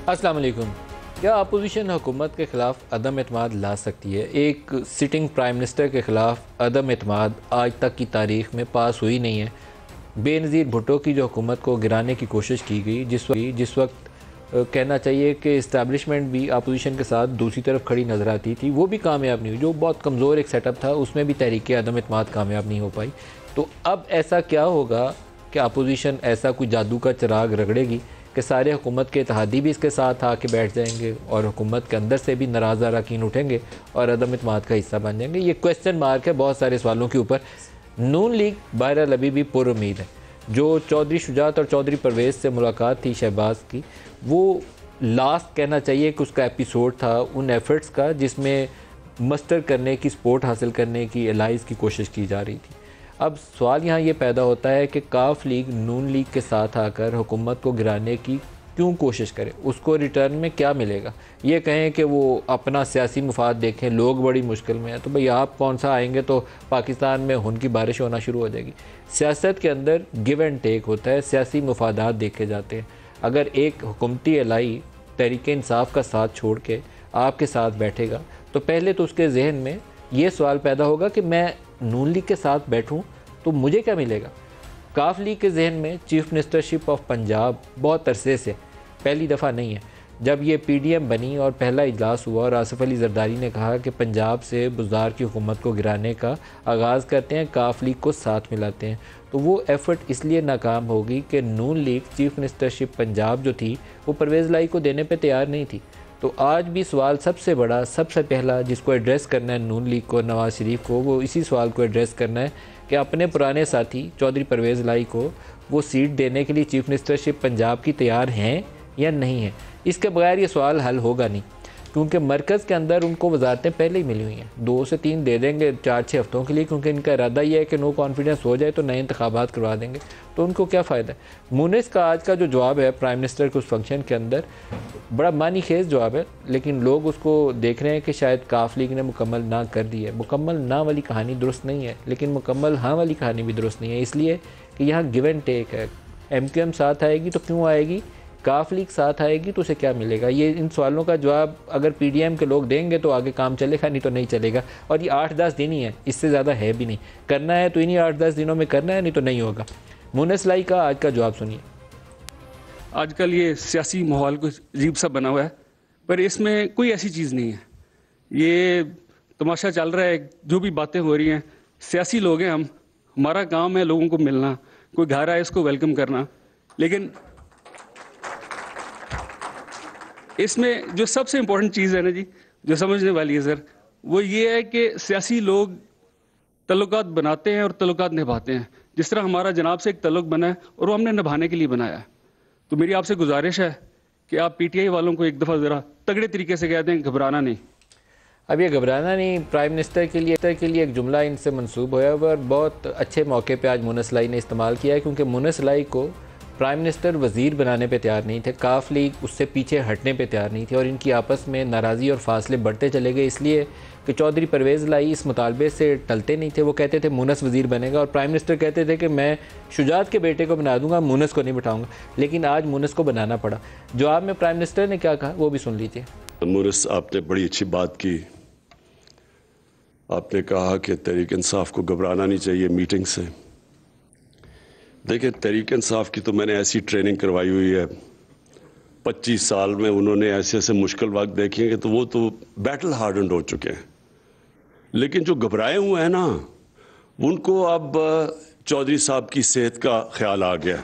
अस्सलाम वालेकुम। क्या अपोजिशन हुकूमत के ख़िलाफ़ अदम एतमाद ला सकती है? एक सिटिंग प्राइम मिनिस्टर के ख़िलाफ़ अदम एतमाद आज तक की तारीख़ में पास हुई नहीं है। बेनज़ीर भुट्टो की जो हुकूमत को गिराने की कोशिश की गई, जिस वक्त कहना चाहिए कि इस्टेब्लिशमेंट भी अपोजिशन के साथ दूसरी तरफ खड़ी नज़र आती थी, वो भी कामयाब नहीं हुई। जो बहुत कमज़ोर एक सेटअप था, उसमें भी तहरीक अदम एतमाद कामयाब नहीं हो पाई। तो अब ऐसा क्या होगा कि अपोजिशन ऐसा कोई जादू का चिराग रगड़ेगी कि सारे हुकूमत के इत्तेहादी भी इसके साथ आके बैठ जाएंगे और हुकूमत के अंदर से भी नाराज़ अरकान उठेंगे और अदम एतमाद का हिस्सा बन जाएंगे? ये क्वेश्चन मार्क है बहुत सारे सवालों के ऊपर। नून लीग बहरहाल अभी भी पुरुम्मीद है। जो चौधरी शुजात और चौधरी परवेज़ से मुलाकात थी शहबाज की, वो लास्ट कहना चाहिए कि उसका एपिसोड था उन एफ़र्ट्स का जिसमें मस्टर करने की, सपोर्ट हासिल करने की, एलाइज़ की कोशिश की जा रही थी। अब सवाल यहाँ ये पैदा होता है कि काफ लीग नून लीग के साथ आकर हुकूमत को गिराने की क्यों कोशिश करे? उसको रिटर्न में क्या मिलेगा? ये कहें कि वो अपना सियासी मुफाद देखें, लोग बड़ी मुश्किल में हैं, तो भाई आप कौन सा आएंगे तो पाकिस्तान में खून की बारिश होना शुरू हो जाएगी। सियासत के अंदर गिव एंड टेक होता है, सियासी मुफादात देखे जाते हैं। अगर एक हुकूमती एलाई तहरीक इंसाफ का साथ छोड़ के आपके साथ बैठेगा तो पहले तो उसके जहन में ये सवाल पैदा होगा कि मैं नून लीग के साथ बैठूं तो मुझे क्या मिलेगा। काफ लीग के जहन में चीफ मिनिस्टरशिप ऑफ पंजाब बहुत अरसे से, पहली दफ़ा नहीं है, जब ये PDM बनी और पहला इजलास हुआ और आसिफ अली जरदारी ने कहा कि पंजाब से बुज़दार की हुकूमत को गिराने का आगाज़ करते हैं, काफ लीग को साथ मिलाते हैं, तो वो एफ़र्ट इसलिए नाकाम होगी कि नून लीग चीफ मिनिस्टरशिप पंजाब जो थी वो परवेज़ लाई को देने पर तैयार नहीं थी। तो आज भी सवाल सबसे बड़ा, सबसे पहला जिसको एड्रेस करना है नून लीग को, नवाज़ शरीफ को, वो इसी सवाल को एड्रेस करना है कि अपने पुराने साथी चौधरी परवेज़ लाई को वो सीट देने के लिए चीफ मिनिस्टरशिप पंजाब की तैयार हैं या नहीं है। इसके बगैर ये सवाल हल होगा नहीं, क्योंकि मरकज़ के अंदर उनको वजारतें पहले ही मिली हुई हैं, 2 से 3 दे देंगे 4-6 हफ्तों के लिए, क्योंकि इनका इरादा ये है कि नो कॉन्फिडेंस हो जाए तो नए इंतखाबात करवा देंगे, तो उनको क्या फ़ायदा है। मुनिस का आज का जो जवाब है प्राइम मिनिस्टर के उस फंक्शन के अंदर, बड़ा मानी खेज जवाब है, लेकिन लोग उसको देख रहे हैं कि शायद काफ लीग ने मुकम्मल ना कर दी है। मुकम्मल ना वाली कहानी दुरुस्त नहीं है, लेकिन मुकम्मल हाँ वाली कहानी भी दुरुस्त नहीं है, इसलिए कि यहाँ गिव एंड टेक है। MQM साथ आएगी तो क्यों आएगी, काफ लीग साथ आएगी तो उसे क्या मिलेगा। ये इन सवालों का जवाब अगर PDM के लोग देंगे तो आगे काम चलेगा, नहीं तो नहीं चलेगा। और ये 8-10 दिन ही है, इससे ज़्यादा है भी नहीं। करना है तो इन्हीं 8-10 दिनों में करना है, नहीं तो नहीं होगा। मुनिस लाई का आज का जवाब सुनिए। आजकल ये सियासी माहौल कुछ अजीब सा बना हुआ है, पर इसमें कोई ऐसी चीज़ नहीं है। ये तमाशा चल रहा है, जो भी बातें हो रही हैं, सियासी लोग हैं हम, हमारा काम है लोगों को मिलना, कोई घर आए इसको वेलकम करना। लेकिन इसमें जो सबसे इम्पोर्टेंट चीज़ है ना जी, जो समझने वाली है सर, वो ये है कि सियासी लोग तल्लुकात बनाते हैं और तल्लुकात निभाते हैं। जिस तरह हमारा जनाब से एक तल्लुक बना है और वो हमने निभाने के लिए बनाया है। तो मेरी आपसे गुजारिश है कि आप PTI वालों को एक दफ़ा ज़रा तगड़े तरीके से कह दें, घबराना नहीं। अब ये घबराना नहीं प्राइम मिनिस्टर के लिए एक जुमला इनसे मंसूब होया हुआ और बहुत अच्छे मौके पे आज मुनिस लाई ने इस्तेमाल किया है, क्योंकि मुनिस लाई को प्राइम मिनिस्टर वज़ीर बनाने पे तैयार नहीं थे, काफ लीग उससे पीछे हटने पे तैयार नहीं थी और इनकी आपस में नाराज़ी और फासले बढ़ते चले गए, इसलिए कि चौधरी परवेज़ लाई इस मुतालबे से टलते नहीं थे। वो कहते थे मुनिस वज़ीर बनेगा और प्राइम मिनिस्टर कहते थे कि मैं शुजात के बेटे को बना दूंगा, मुनिस को नहीं बिठाऊंगा। लेकिन आज मुनिस को बनाना पड़ा। जवाब में प्राइम मिनिस्टर ने क्या कहा वो भी सुन लीजिए। मुनिस, आपने बड़ी अच्छी बात की। आपने कहा कि तहरीक इंसाफ को घबराना नहीं चाहिए मीटिंग से। देखिए, तहरीक इंसाफ की तो मैंने ऐसी ट्रेनिंग करवाई हुई है, 25 साल में उन्होंने ऐसे ऐसे मुश्किल वक्त देखे हैं कि तो वो तो बैटल हार्डन्ड हो चुके हैं। लेकिन जो घबराए हुए हैं ना, उनको अब चौधरी साहब की सेहत का ख्याल आ गया।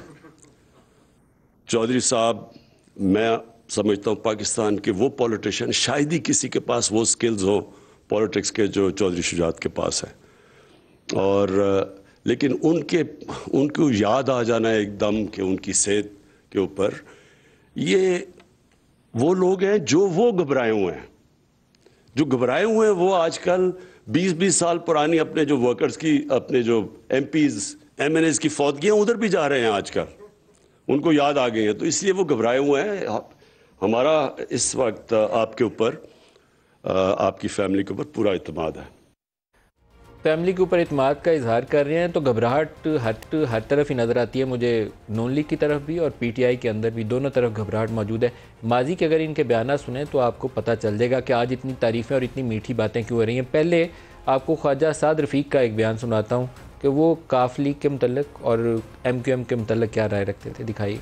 चौधरी साहब, मैं समझता हूँ पाकिस्तान के वो पॉलिटिशियन, शायद ही किसी के पास वो स्किल्स हो पॉलिटिक्स के जो चौधरी शुजात के पास है। और लेकिन उनको याद आ जाना एकदम कि उनकी सेहत के ऊपर, ये वो लोग हैं जो वो घबराए हुए हैं। जो घबराए हुए हैं वो आजकल 20-20 साल पुरानी अपने जो वर्कर्स की, अपने जो MPs MNAs की फौतगियाँ उधर भी जा रहे हैं आजकल, उनको याद आ गई है, तो इसलिए वो घबराए हुए हैं। हमारा इस वक्त आपके ऊपर, आपकी फैमिली के ऊपर पूरा इत्मीनान है। फैमिली के ऊपर इत्मीनान का इजहार कर रहे हैं, तो घबराहट हर तरफ ही नज़र आती है मुझे, नून लीग की तरफ भी और पीटीआई के अंदर भी, दोनों तरफ घबराहट मौजूद है। माजी के अगर इनके बयान सुने तो आपको पता चल जाएगा कि आज इतनी तारीफ़ें और इतनी मीठी बातें क्यों हो रही हैं। पहले आपको ख्वाजा साद रफ़ीक का एक बयान सुनाता हूँ कि वो काफ लीग के मतलब और MQM के मतलब क्या राय रखते थे, दिखाइए।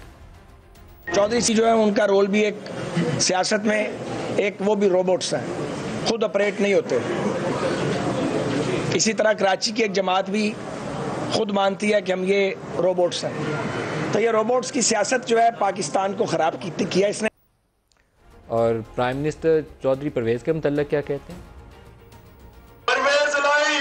चौधरी सी जो है उनका रोल भी एक सियासत में एक वो भी रोबोट्स हैं, खुद ऑपरेट नहीं होते। इसी तरह कराची की एक जमात भी खुद मानती है कि हम ये रोबोट्स हैं। तो ये रोबोट्स की सियासत जो है पाकिस्तान को ख़राब किया इसने। और प्राइम मिनिस्टर चौधरी परवेज़ के मतलब क्या कहते हैं? परवेज़ लाई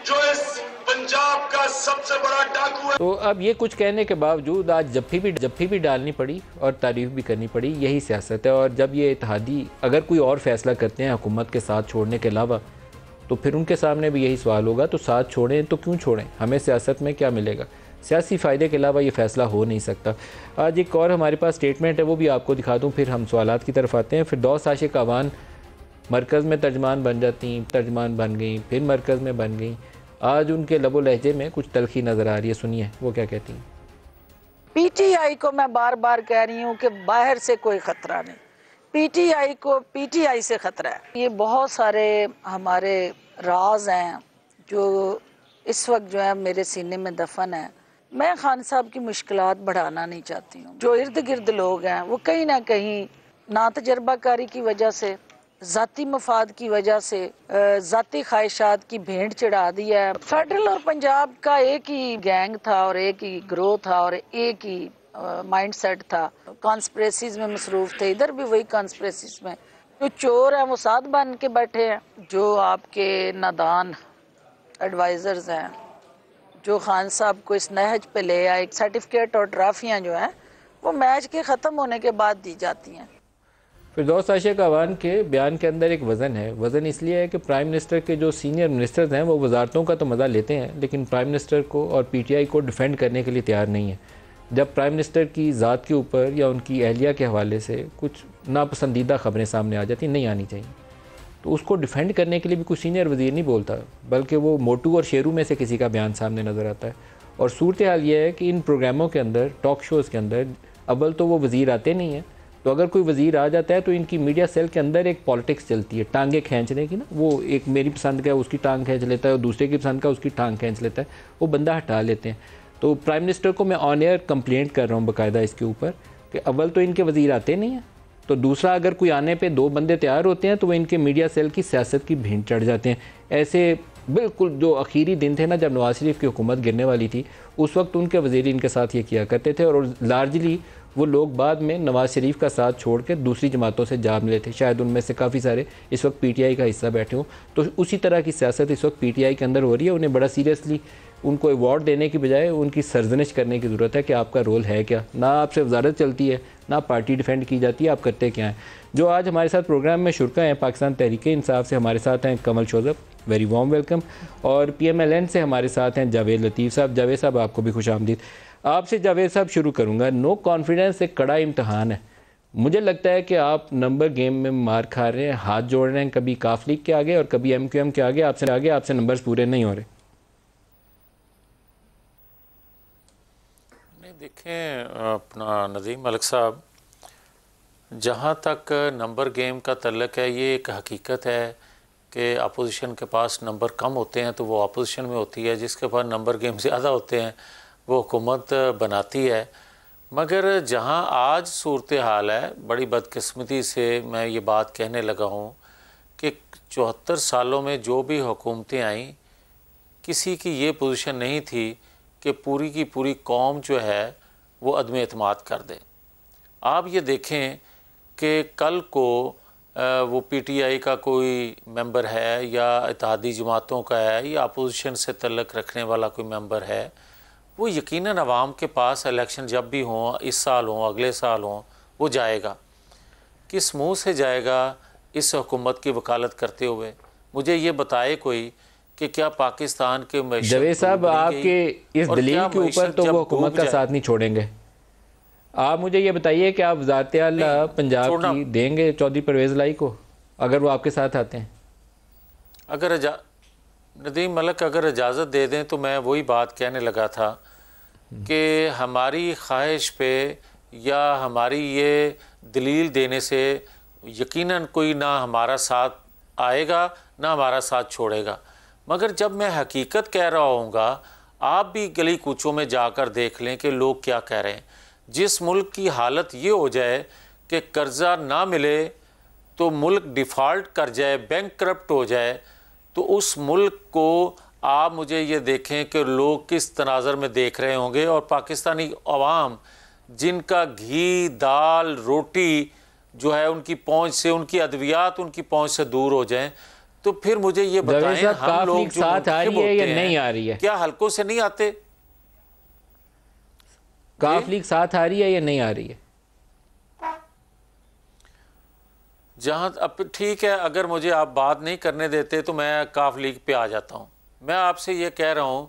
जो इस पंजाब का सबसे बड़ा डाकू है। तो अब ये कुछ कहने के बावजूद आज जफ्फी भी डालनी पड़ी और तारीफ़ भी करनी पड़ी, यही सियासत है। और जब ये इत्तेहादी अगर कोई और फैसला करते हैं हुकूमत के साथ छोड़ने के अलावा, तो फिर उनके सामने भी यही सवाल होगा, तो साथ छोड़ें तो क्यों छोड़ें, हमें सियासत में क्या मिलेगा? सियासी फ़ायदे के अलावा ये फ़ैसला हो नहीं सकता। आज एक और हमारे पास स्टेटमेंट है, वो भी आपको दिखा दूँ, फिर हम सवालात की तरफ आते हैं। फिरदौस आशिक अवान मरकज़ में तर्जमान बन जाती, तर्जमान बन गई, फिर मरकज़ में बन गई। आज उनके लबो लहजे में कुछ तलखी नज़र आ रही है, सुनिए वो क्या कहती हैं। पीटीआई को मैं बार बार कह रही हूँ कि बाहर से कोई ख़तरा नहीं, पीटीआई को पीटीआई से ख़तरा है। ये बहुत सारे हमारे राज हैं जो इस वक्त जो है मेरे सीने में दफन है। मैं खान साहब की मुश्किलात बढ़ाना नहीं चाहती हूँ। जो इर्द गिर्द लोग हैं वो कहीं ना कहीं ना तजर्बाकारी की वजह से, ज़ाती मफाद की वजह से, ज़ाती ख्वाहिशात की भेंट चढ़ा दी है। फेडरल और पंजाब का एक ही गैंग था और एक ही ग्रोह था और एक ही माइंडसेट था। कॉन्स्पिरेसीज में मसरूफ थे, इधर भी वही कॉन्स्पिरेसीज में। जो चोर हैं वो साथ बन के बैठे हैं, जो आपके नादान एडवाइज़र्स हैं, जो खान साहब को इस नहज पे ले आए। सर्टिफिकेट और ट्रॉफियाँ जो हैं वो मैच के ख़त्म होने के बाद दी जाती हैं। फिरदौस आशिक अवान के बयान के अंदर एक वज़न है। वज़न इसलिए है कि प्राइम मिनिस्टर के जो सीनियर मिनिस्टर्स हैं वो वजारतों का तो मज़ा लेते हैं, लेकिन प्राइम मिनिस्टर को और पीटीआई को डिफेंड करने के लिए तैयार नहीं है। जब प्राइम मिनिस्टर की ज़ात के ऊपर या उनकी अहलिया के हवाले से कुछ नापसंदीदा ख़बरें सामने आ जाती, नहीं आनी चाहिए, तो उसको डिफेंड करने के लिए भी कुछ सीनियर वज़ीर नहीं बोलता, बल्कि वो मोटू और शेरू में से किसी का बयान सामने नज़र आता है। और सूरत हाल ये है कि इन प्रोग्रामों के अंदर, टॉक शोज़ के अंदर, अव्वल तो वो वज़ीर आते नहीं हैं, तो अगर कोई वज़ीर आ जाता है तो इनकी मीडिया सेल के अंदर एक पॉलिटिक्स चलती है, टांगे खींचने की ना। वो एक मेरी पसंद का उसकी टांग खींच लेता है और दूसरे की पसंद का उसकी टांग खींच लेता है, वो बंदा हटा लेते हैं। तो प्राइम मिनिस्टर को मैं ऑन एयर कंप्लेंट कर रहा हूँ बाकायदा इसके ऊपर कि अव्वल तो इनके वज़ीर आते नहीं हैं, तो दूसरा अगर कोई आने पे दो बंदे तैयार होते हैं तो वो इनके मीडिया सेल की सियासत की भेंट चढ़ जाते हैं। ऐसे बिल्कुल जो आखिरी दिन थे ना जब नवाज शरीफ की हुकूमत गिरने वाली थी, उस वक्त उनके वज़ीर इनके साथ ये किया करते थे और लार्जली वो लोग बाद में नवाज शरीफ का साथ छोड़ के दूसरी जमातों से जा मिले थे। शायद उनमें से काफ़ी सारे इस वक्त पीटीआई का हिस्सा बैठे हों। तो उसी तरह की सियासत इस वक्त पीटीआई के अंदर हो रही है। उन्हें बड़ा सीरियसली उनको अवार्ड देने की बजाय उनकी सरजनिश करने की ज़रूरत है कि आपका रोल है क्या। ना आपसे वजारत चलती है, ना पार्टी डिफेंड की जाती है, आप करते क्या हैं। जो आज हमारे साथ प्रोग्राम में शुरका हैं पाकिस्तान तहरीक इंसाफ से हमारे साथ हैं कमल शोज़ब, वेरी वार्म वेलकम। और PMLN से हमारे साथ हैं जावेद लतीफ़ साहब। जावेद साहब आपको भी खुश आमदीद। आपसे जावेद साहब शुरू करूँगा। नो कॉन्फिडेंस एक कड़ा इम्तहान है। मुझे लगता है कि आप नंबर गेम में मार खा रहे हैं, हाथ जोड़ रहे हैं, कभी काफ लीग के आगे और कभी MQM के आगे आपसे नंबर्स पूरे नहीं हो रहे। नहीं देखें अपना नदीम मलिक साहब, जहाँ तक नंबर गेम का तल्लक है, ये एक हकीकत है कि अपोजिशन के पास नंबर कम होते हैं तो वो अपोजिशन में होती है, जिसके पास नंबर गेम ज़्यादा होते हैं वो हुकूमत बनाती है। मगर जहाँ आज सूरत हाल है, बड़ी बदकिस्मती से मैं ये बात कहने लगा हूँ कि 74 सालों में जो भी हुकूमतें आईं, किसी की ये पोजीशन नहीं थी कि पूरी की पूरी कौम जो है वो अदम एतमाद कर दे। आप ये देखें कि कल को वो PTI का कोई मेंबर है या इत्तेहादी जमातों का है या अपोजिशन से तल्लक रखने वाला कोई मेंबर है, वो यकीनन अवाम के पास इलेक्शन जब भी हों, इस साल हों, अगले साल हों, वो जाएगा। किस मुंह से जाएगा इस हुकूमत की वकालत करते हुए? मुझे ये बताए कोई कि क्या पाकिस्तान के जावेद साहब आपके इस दलील के ऊपर तो वो हुकूमत का साथ नहीं छोड़ेंगे। आप मुझे ये बताइए कि आप वज़ारत आला पंजाब की देंगे चौधरी परवेज़ लाई को अगर वो आपके साथ आते हैं? नदीम मलिक अगर इजाज़त दे दें तो मैं वही बात कहने लगा था कि हमारी ख्वाहिश पे या हमारी ये दलील देने से यकीनन कोई ना हमारा साथ आएगा ना हमारा साथ छोड़ेगा, मगर जब मैं हकीकत कह रहा हूँगा, आप भी गली कूचों में जाकर देख लें कि लोग क्या कह रहे हैं। जिस मुल्क की हालत ये हो जाए कि कर्ज़ा ना मिले तो मुल्क डिफ़ॉल्ट कर जाए, बैंक करप्ट हो जाए, तो उस मुल्क को आप मुझे ये देखें कि लोग किस तनाज़र में देख रहे होंगे। और पाकिस्तानी अवाम जिनका घी दाल रोटी जो है उनकी पहुंच से, उनकी अद्वियात उनकी पहुंच से दूर हो जाएं, तो फिर मुझे ये बताएं हम लोग जो साथ आ रही है या नहीं आ रही है? क्या हल्कों से नहीं आते? काफ लीग साथ आ रही है या नहीं आ रही है? जहां अब ठीक है, अगर मुझे आप बात नहीं करने देते तो मैं काफ लीग पे आ जाता हूं। मैं आपसे ये कह रहा हूं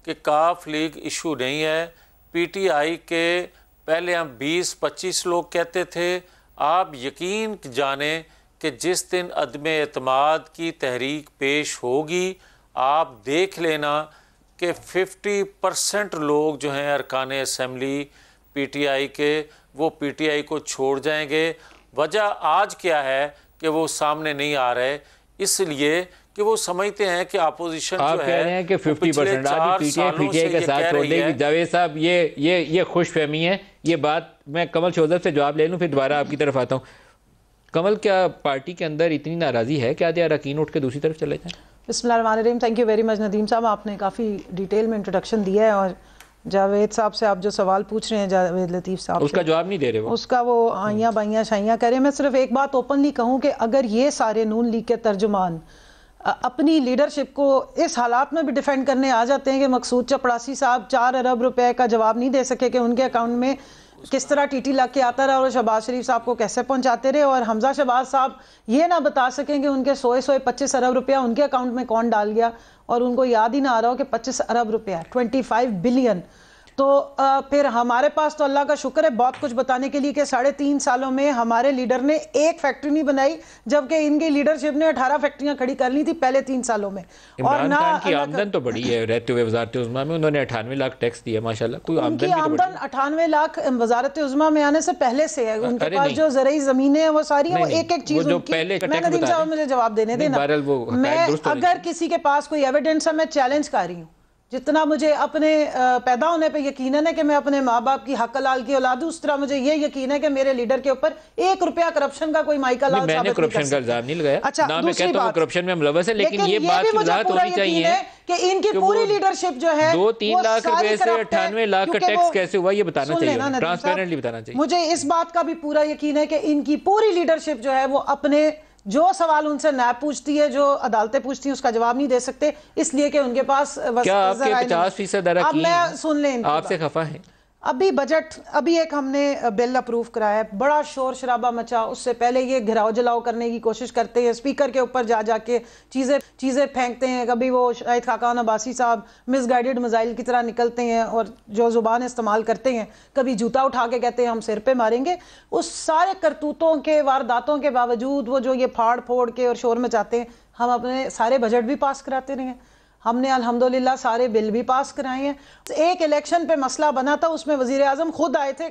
कि काफ लीग इशू नहीं है। पीटीआई के पहले हम 20-25 लोग कहते थे, आप यकीन जाने कि जिस दिन अदम एतमाद की तहरीक पेश होगी, आप देख लेना कि 50% लोग जो हैं अरकान असम्बली पीटीआई के, वो पीटीआई को छोड़ जाएंगे। वजह आज क्या है कि वो सामने नहीं आ रहे, इसलिए कि वो समझते हैं कि अपोजिशन आप कह रहे हैं कि 50% आप पीटीआई के साथ छोड़ देंगे। जावेद साहब ये खुशफहमी है, ये बात मैं कमल शोजब से जवाब ले लूँ, फिर दोबारा आपकी तरफ आता हूँ। कमल, क्या पार्टी के अंदर इतनी नाराज़ी है कि आधे अरकान उठ के दूसरी तरफ चले जाएं? बिस्मिल्लाहिर्रहमानिर्रहीम। Thank you very much Nadeem साहब, आपने काफ़ी डिटेल में इंट्रोडक्शन दिया है। और जावेद साहब से आप जो सवाल पूछ रहे हैं, जावेद लतीफ़ साहब, उसका जवाब नहीं दे रहे, उसका वो आइयाँ बाइयाँ शाइयाँ करें। मैं सिर्फ एक बात ओपनली कहूँ कि अगर ये सारे नून लीग के तर्जुमान अपनी लीडरशिप को इस हालात में भी डिफेंड करने आ जाते हैं कि मकसूद चपड़ासी साहब 4 अरब रुपए का जवाब नहीं दे सके कि उनके अकाउंट में किस तरह टीटी लग के आता रहा और शहबाज शरीफ साहब को कैसे पहुंचाते रहे, और हमजा शहबाज साहब ये ना बता सकें कि उनके 100-125 अरब रुपया उनके अकाउंट में कौन डाल गया, और उनको याद ही ना आ रहा हो कि 25 अरब रुपया 25 बिलियन। तो फिर हमारे पास तो अल्लाह का शुक्र है बहुत कुछ बताने के लिए कि 3.5 सालों में हमारे लीडर ने एक फैक्ट्री नहीं बनाई, जबकि इनकी लीडरशिप ने 18 फैक्ट्रियां खड़ी कर ली थी पहले 3 सालों में। और ना की आमदन तो बड़ी है, रहते हुए वजारत उज़्मा में उन्होंने 98 लाख टैक्स दिया, माशाल्लाह। कोई उनकी आमदन 98 लाख वजारत उज़्मा में आने से पहले से है। उनके पास जो ज़रूरी ज़मीनें हैं वो सारी हैं, वो एक एक चीज मैं नदीम साहब मुझे जवाब देने देना। मैं अगर किसी के पास कोई एविडेंस है, मैं चैलेंज कर रही हूँ। जितना मुझे अपने पैदा होने पे यकीन है कि मैं अपने माँ बाप की हक लाल की औलाद हूँ, उस तरह मुझे ये यकीन है कि मेरे लीडर के ऊपर 1 रुपया करप्शन का कोई माइका लाल मैंने करप्शन का इल्जाम नहीं लगाया। अच्छा, ना मैं कहता हूं करप्शन में मुलव्वस है, लेकिन ये बात की वजाहत होनी चाहिए कि इनकी पूरी लीडरशिप जो है 2-3 लाख रुपए से 98 लाख का टैक्स कैसे हुआ, ये बताना चाहिए, ट्रांसपेरेंटली बताना चाहिए। मुझे इस बात का भी पूरा यकीन है कि इनकी पूरी लीडरशिप जो है वो अपने जो सवाल उनसे नैब पूछती है, जो अदालतें पूछती हैं, उसका जवाब नहीं दे सकते, इसलिए कि उनके पास क्या आपके 50% अब मैं सुन लें, आपसे खफा है। अभी बजट, अभी एक हमने बिल अप्रूव कराया है, बड़ा शोर शराबा मचा। उससे पहले ये घिराव जलाओ करने की कोशिश करते हैं, स्पीकर के ऊपर जा जाके चीज़ें फेंकते हैं। कभी वो शाहिद खाकान अब्बासी साहब मिसगाइडेड मिसाइल की तरह निकलते हैं और जो ज़ुबान इस्तेमाल करते हैं, कभी जूता उठा के कहते हैं हम सिर पे मारेंगे। उस सारे करतूतों के, वारदातों के बावजूद वो जो ये फाड़ फोड़ के और शोर मचाते हैं, हम अपने सारे बजट भी पास कराते रहे हैं। हमने अल्हम्दुलिल्लाह सारे बिल भी पास कराए हैं। एक इलेक्शन पे मसला बना था, उसमें वजीर आजम खुद आए थे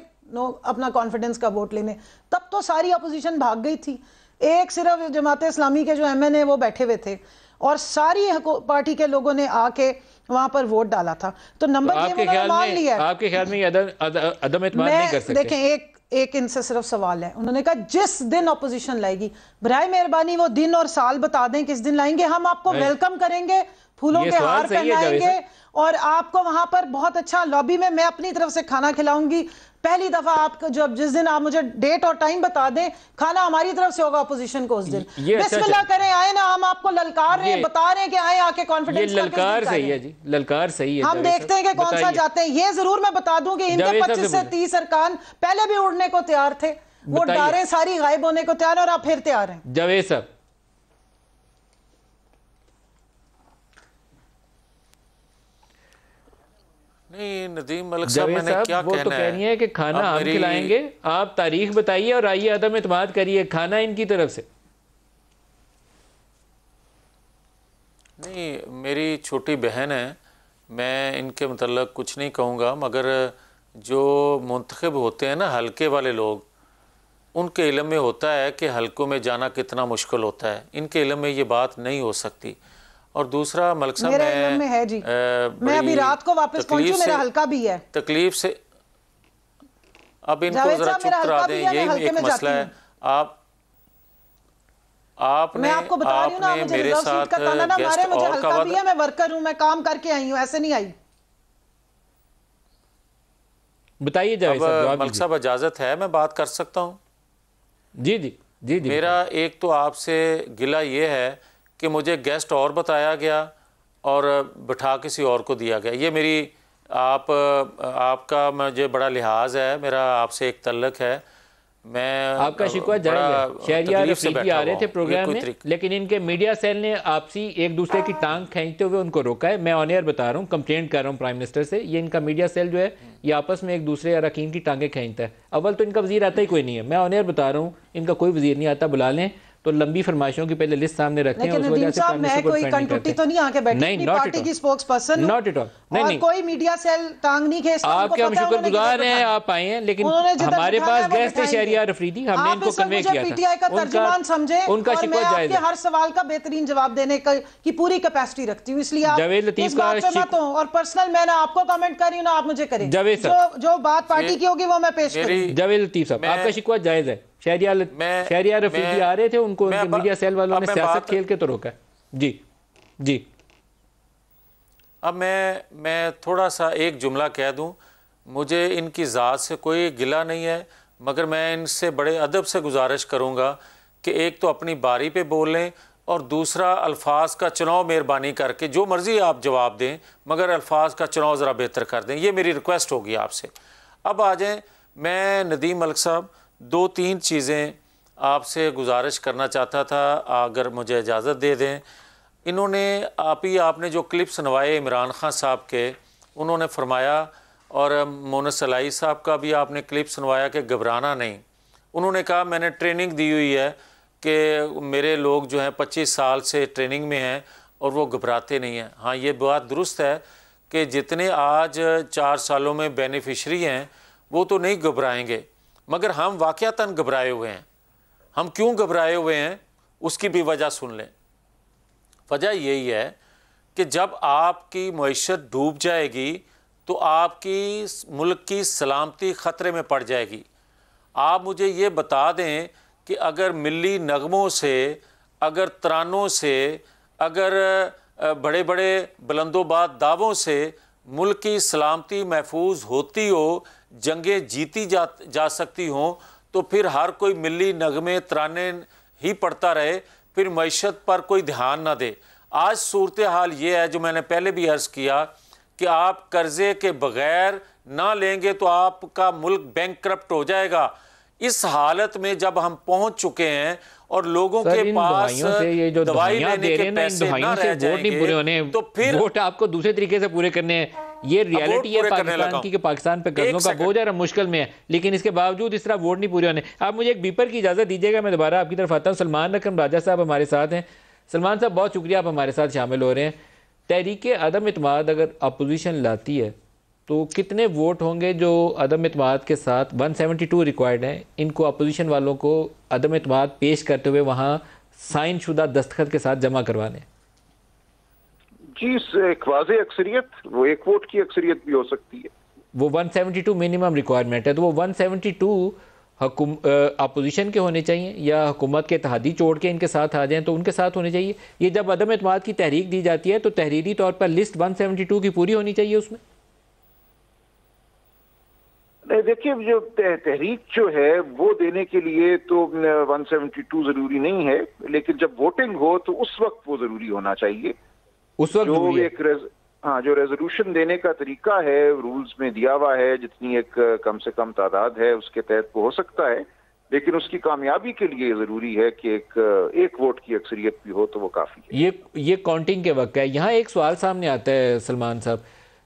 अपना कॉन्फिडेंस का वोट लेने, तब तो सारी अपोजिशन भाग गई थी। एक सिर्फ जमात इस्लामी के जो एमएनए वो बैठे हुए थे और सारी पार्टी के लोगों ने आके वहां पर वोट डाला था। तो नंबर गेम मान लिया। आपके ख्याल में अदम एतमाद नहीं कर सकते? देखें, एक इनसे सिर्फ सवाल है, उन्होंने कहा जिस दिन अपोजिशन लाएगी बराए मेहरबानी वो दिन और साल बता दें किस दिन लाएंगे, हम आपको वेलकम करेंगे, फूलों के हार पहनाएंगे और आपको वहां पर बहुत अच्छा लॉबी में मैं अपनी तरफ से खाना खिलाऊंगी। पहली दफा आपको जब जिस दिन आप मुझे डेट और टाइम बता दें, खाना हमारी तरफ से होगा अपोजिशन को उस दिन। बिस्मिल्लाह करें, आए ना, हम आपको ललकार रहे हैं, बता रहे हैं कि आए आके कॉन्फिडेंस। ललकार सही है जी, ललकार सही है। हम देखते हैं कि कौन सा जाते हैं। ये जरूर मैं बता दूं कि इनके 25 से 30 अरकान पहले भी उड़ने को तैयार थे, वो डारें सारी गायब होने को तैयार और आप फिर तैयार हैं। जावेद साहब, नहीं नदीम मलिक साहब, मैंने क्या वो तो कहनी है कि खाना हम खिलाएंगे, आप तारीख बताइए और आइए अदम एतमाद करिए, खाना इनकी तरफ से। नहीं, मेरी छोटी बहन है, मैं इनके मतलब कुछ नहीं कहूँगा, मगर जो मुंतखब होते हैं ना हल्के वाले लोग, उनके इल्म में होता है कि हल्कों में जाना कितना मुश्किल होता है। इनके इल्म में ये बात नहीं हो सकती। और दूसरा मलिक साहब, मेरे इल्म में है जी, मैं अभी रात को वापस पहुंचूं, मेरा हल्का भी है। तकलीफ से अब इनको जरा चुप करा दें, यही एक मसला है। आपने मैं आपको बता रही हूं ना, मुझे मेरे साथ का ताना ना मारे, मुझे हल्का भी है, मैं वर्कर हूं, मैं काम करके आई हूं, ऐसे नहीं आई। बताइए जावेद साहब। मलिक साहब इजाजत है, मैं बात कर सकता हूं? जी जी जी जी। मेरा एक तो आपसे गिला ये है कि मुझे गेस्ट और बताया गया और बिठा किसी और को दिया गया। ये मेरी आपका मुझे बड़ा लिहाज है, मेरा आपसे एक तल्लक है। मैं आपका शिकवा जायज़ है। शहरियार रफीकी आ रहे थे प्रोग्राम में, लेकिन इनके मीडिया सेल ने आपसी एक दूसरे की टांग खींचते हुए उनको रोका है। मैं ऑन एयर बता रहा हूँ, कंप्लेंट कर रहा हूँ प्राइम मिनिस्टर से। ये इनका मीडिया सेल जो है ये आपस में एक दूसरे अरकान की टांगें खींचता है। अव्वल तो इनका वजीर आता ही कोई नहीं है। मैं ऑन एयर बता रहा हूँ, इनका कोई वजीर नहीं आता। बुला लें तो लंबी फरमाइशों की पहले लिस्ट सामने रखें। लेकिन नदीम साहब, मैं कोई कंटुटी तो नहीं आके बैठी, नहीं, पार्टी की spokes person, not at all. नहीं, कोई मीडिया सेल टांग नहीं खींचता। आपके हम शुक्रगुजार हैं, आप आए हैं, लेकिन हमारे पास गेस्ट थे शहरियार अफरीदी, हमने इनको कन्वे किया था। पीटीआई का तर्जुमान समझे, उनका शिकवा जायज़ है। हर सवाल का बेहतरीन जवाब देने की पूरी कैपेसिटी रखती हूँ, इसलिए आप जावेद लतीफ का और पर्सनल मैं ना आपको कमेंट कर रही हूँ ना आप मुझे करें। जो बात पार्टी की होगी वो मैं पेश करूँ। जावेद लतीफ साहब, आपका शिकवा जायज़ है। शहरियार रफीकी आ रहे थे, उनको उनके मीडिया सेल वालों ने सियासत खेल के तो रोका। जी जी। अब मैं थोड़ा सा एक जुमला कह दूं, मुझे इनकी ज़ात से कोई गिला नहीं है, मगर मैं इनसे बड़े अदब से गुजारिश करूंगा कि एक तो अपनी बारी पे बोल लें और दूसरा अल्फाज का चुनाव मेहरबानी करके, जो मर्ज़ी आप जवाब दें मगर अल्फाज का चुनाव ज़रा बेहतर कर दें। ये मेरी रिक्वेस्ट होगी आपसे। अब आ जाएँ, मैं नदीम मलिक साहब 2-3 चीज़ें आपसे गुजारिश करना चाहता था, अगर मुझे इजाज़त दे दें। इन्होंने आपने जो क्लिप सुनवाए इमरान खान साहब के, उन्होंने फरमाया, और मोनस सलाई साहब का भी आपने क्लिप सुनवाया कि घबराना नहीं। उन्होंने कहा मैंने ट्रेनिंग दी हुई है कि मेरे लोग जो हैं 25 साल से ट्रेनिंग में हैं और वो घबराते नहीं हैं। हाँ, ये बात दुरुस्त है कि जितने आज 4 सालों में बेनिफिशरी हैं वो तो नहीं घबराएंगे, मगर हम वाक़यातन घबराए हुए हैं। हम क्यों घबराए हुए हैं उसकी भी वजह सुन लें। वजह यही है कि जब आपकी मईशत डूब जाएगी तो आपकी मुल्क की सलामती ख़तरे में पड़ जाएगी। आप मुझे ये बता दें कि अगर मिली नगमों से, अगर तरानों से, अगर बड़े बड़े बुलंदोबाद दावों से मुल्क की सलामती महफूज होती हो, जंगें जीती जा सकती हों, तो फिर हर कोई मिली नगमे तराने ही पढ़ता रहे, फिर मईशत पर कोई ध्यान ना दे। आज सूरत हाल ये है, जो मैंने पहले भी अर्ज़ किया, कि आप कर्ज़े के बग़ैर ना लेंगे तो आपका मुल्क बैंकक्रप्ट हो जाएगा। इस हालत में जब हम पहुंच चुके हैं और लोगों के पास ये जो दवाई लेने के पैसे ना रह जाएंगे, तो फिर वोट आपको दूसरे तरीके से पूरे करने हैं। ये रियलिटी है पाकिस्तान की कि पाकिस्तान पे कर्जों का बोझ है, मुश्किल में है, लेकिन इसके बावजूद इस तरह वोट नहीं पूरे होने। आप मुझे एक बीपर की इजाज़त दीजिएगा, मैं दोबारा आपकी तरफ आता हूँ। सलमान रकम राजा साहब हमारे साथ हैं। सलमान साहब, बहुत शुक्रिया, आप हमारे साथ शामिल हो रहे हैं। तहरीक अदम इत्माद अगर अपोजिशन लाती है तो कितने वोट होंगे जो अदम इत्माद के साथ 172 रिक्वायर्ड हैं, इनको अपोजिशन वालों को अदम इत्माद पेश करते हुए वहाँ साइन शुदा दस्तखत के साथ जमा करवाने? जी, एक वाज़ेह अक्सरियत, वो एक वोट की अक्सरियत भी हो सकती है। वो 172 मिनिमम रिक्वायरमेंट है, तो वो 172 अपोजिशन के होने चाहिए या हुकूमत के इत्तेहादी छोड़ के इनके साथ आ जाएं तो उनके साथ होने चाहिए। ये जब अदम इत्माद की तहरीक दी जाती है तो तहरीरी तौर पर लिस्ट 172 की पूरी होनी चाहिए उसमें। नहीं, देखिए, जो तहरीक जो है वो देने के लिए तो 172 जरूरी नहीं है, लेकिन जब वोटिंग हो तो उस वक्त वो जरूरी होना चाहिए। उस वक्त जो एक जो रेजोल्यूशन देने का तरीका है रूल्स में दिया हुआ है, जितनी एक कम से कम तादाद है उसके तहत वो हो सकता है, लेकिन उसकी कामयाबी के लिए जरूरी है कि एक वोट की अक्सरियत भी हो तो वो काफी है। ये काउंटिंग के वक्त है। यहाँ एक सवाल सामने आता है सलमान साहब,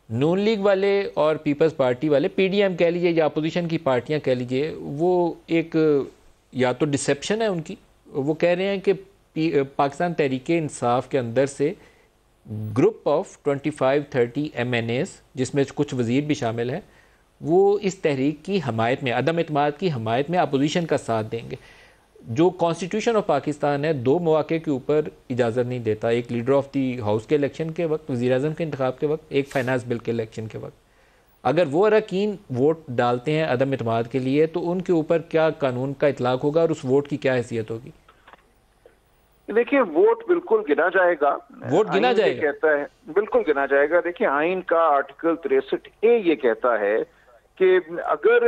नून लीग वाले और पीपल्स पार्टी वाले, पीडीएम कह लीजिए या अपोजिशन की पार्टियां कह लीजिए, वो एक या तो डिसेप्शन है उनकी, वो कह रहे हैं कि पाकिस्तान तहरीक इंसाफ के अंदर से ग्रुप ऑफ 25-30 MNAs जिसमें कुछ वज़ीर भी शामिल हैं, वो इस तहरीक की हमायत में, अदम इत्माद की हमायत में अपोजिशन का साथ देंगे। जो कॉन्स्टिट्यूशन ऑफ पाकिस्तान है 2 मौके के ऊपर इजाज़त नहीं देता, एक लीडर ऑफ दी हाउस के इलेक्शन के वक्त, वज़ीर आज़म के इंतखाब के वक्त, एक फाइनेंस बिल के इलेक्शन के वक्त। अगर वो अरकान वोट डालते हैं अदम इत्माद के लिए तो उनके ऊपर क्या कानून का इतलाक़ होगा और उस वोट की क्या हैसियत होगी? देखिए, वोट बिल्कुल गिना जाएगा। वोट गिना जाएगा, कहता है बिल्कुल गिना जाएगा। देखिए, आइन का आर्टिकल 63A ये कहता है कि अगर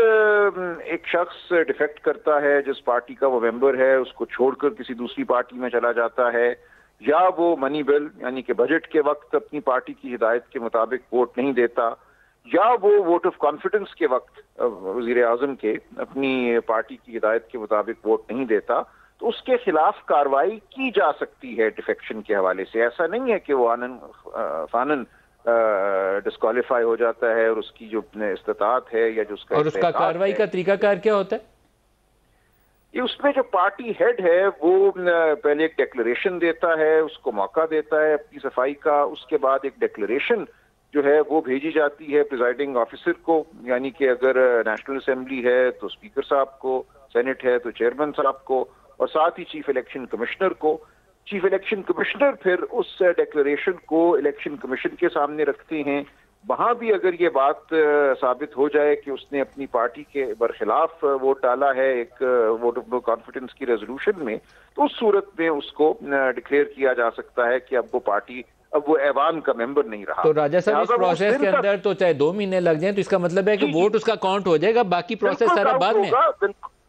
एक शख्स डिफेक्ट करता है, जिस पार्टी का वो मेंबर है, उसको छोड़कर किसी दूसरी पार्टी में चला जाता है, या वो मनी बिल यानी कि बजट के वक्त अपनी पार्टी की हिदायत के मुताबिक वोट नहीं देता, या वो वोट ऑफ कॉन्फिडेंस के वक्त वजीर आजम के अपनी पार्टी की हिदायत के मुताबिक वोट नहीं देता, तो उसके खिलाफ कार्रवाई की जा सकती है डिफेक्शन के हवाले से। ऐसा नहीं है कि वो फानन डिस्क्वालीफाई हो जाता है और उसकी जो इस्तात है या जो उसका, और उसका कार्रवाई का तरीकाकार क्या होता है? ये उसमें जो पार्टी हेड है वो पहले एक डिक्लेरेशन देता है, उसको मौका देता है अपनी सफाई का, उसके बाद एक डिक्लेरेशन जो है वो भेजी जाती है प्रिजाइडिंग ऑफिसर को, यानी कि अगर नेशनल असेंबली है तो स्पीकर साहब को, सेनेट है तो चेयरमैन साहब को, और साथ ही चीफ इलेक्शन कमिश्नर को। चीफ इलेक्शन कमिश्नर फिर उस डिक्लेरेशन को इलेक्शन कमीशन के सामने रखते हैं। वहां भी अगर ये बात साबित हो जाए कि उसने अपनी पार्टी के बरखिलाफ वोट डाला है एक वोट ऑफ नो कॉन्फिडेंस की रेजोल्यूशन में, तो उस सूरत में उसको डिक्लेयर किया जा सकता है कि अब वो पार्टी, अब वो ऐवान का मेंबर नहीं रहा। तो राजा साहब, इस प्रोसेस के अंदर तो चाहे 2 महीने लग जाएं, तो इसका मतलब है कि वोट उसका काउंट हो जाएगा, बाकी प्रोसेस सारा बाद में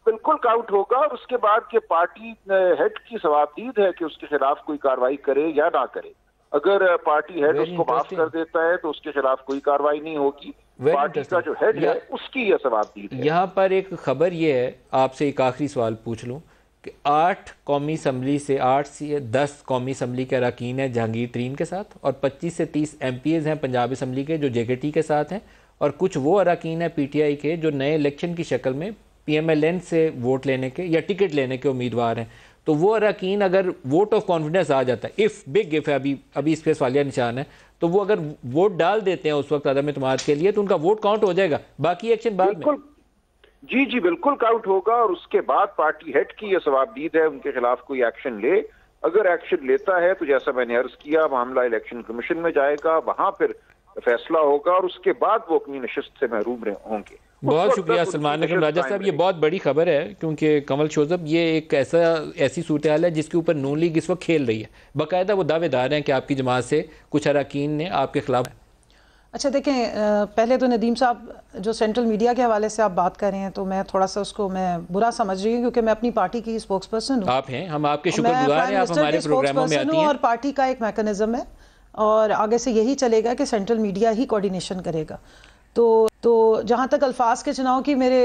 बिल्कुल काउंट होगा। और उसके बाद के पार्टी हेड की सवाबदीद है कि उसके खिलाफ कोई कार्रवाई करे या ना करे। अगर पार्टी हेड उसको माफ कर देता है तो उसके खिलाफ कोई कार्रवाई नहीं होगी। पार्टी का जो हेड है उसकी यह सवाबदीद है। यहाँ पर एक खबर ये है, आपसे एक आखिरी सवाल पूछ लूँ कि 8 कौमी असम्बली से 8 से 10 कौमी असम्बली के अरकान हैं जहांगीर तरीन के साथ, और 25 से 30 MPs हैं पंजाब असम्बली के जो JKT के साथ हैं, और कुछ वो अरकान हैं PTI के जो नए इलेक्शन की शक्ल में PMLN से वोट लेने के या टिकट लेने के उम्मीदवार हैं। तो वो अरकान अगर वोट ऑफ कॉन्फिडेंस आ जाता है, इफ़ बिग इफ़ है, अभी इस पर सवालिया निशान है, तो वो अगर वोट डाल देते हैं उस वक्त अदम इत्माद के लिए, तो उनका वोट काउंट हो जाएगा, बाकी एक्शन बाद में। जी बिल्कुल काउंट होगा। और उसके बाद पार्टी हेड की यह सवाबदीद है उनके खिलाफ कोई एक्शन ले। अगर एक्शन लेता है तो जैसा मैंने अर्ज किया, मामला इलेक्शन कमीशन में जाएगा, वहां फिर फैसला होगा और उसके बाद वो अपनी नशिस्त से महरूम होंगे। बहुत शुक्रिया सलमान अकरम राजा साहब, ये बहुत बड़ी खबर है क्योंकि कमल शोजब ये एक ऐसी सूरत हाल है जिसके ऊपर नून लीग इस वक्त खेल रही है। बाकायदा वो दावेदार हैं कि आपकी जमात से कुछ अरकान ने आपके खिलाफ। अच्छा देखें, पहले तो नदीम साहब जो सेंट्रल मीडिया के हवाले से आप बात कर रहे हैं तो मैं थोड़ा सा उसको मैं बुरा समझ रही हूँ, क्योंकि मैं अपनी पार्टी की स्पोक्स पर्सन हूँ। आप हैं, हम आपके शुक्रगुजार हैं, आप हमारे प्रोग्रामों में आती हैं। और पार्टी का एक मैकेनिज्म है और आगे से यही चलेगा कि सेंट्रल मीडिया ही कोऑर्डिनेशन करेगा। तो जहाँ तक अल्फाज के चुनाव की मेरे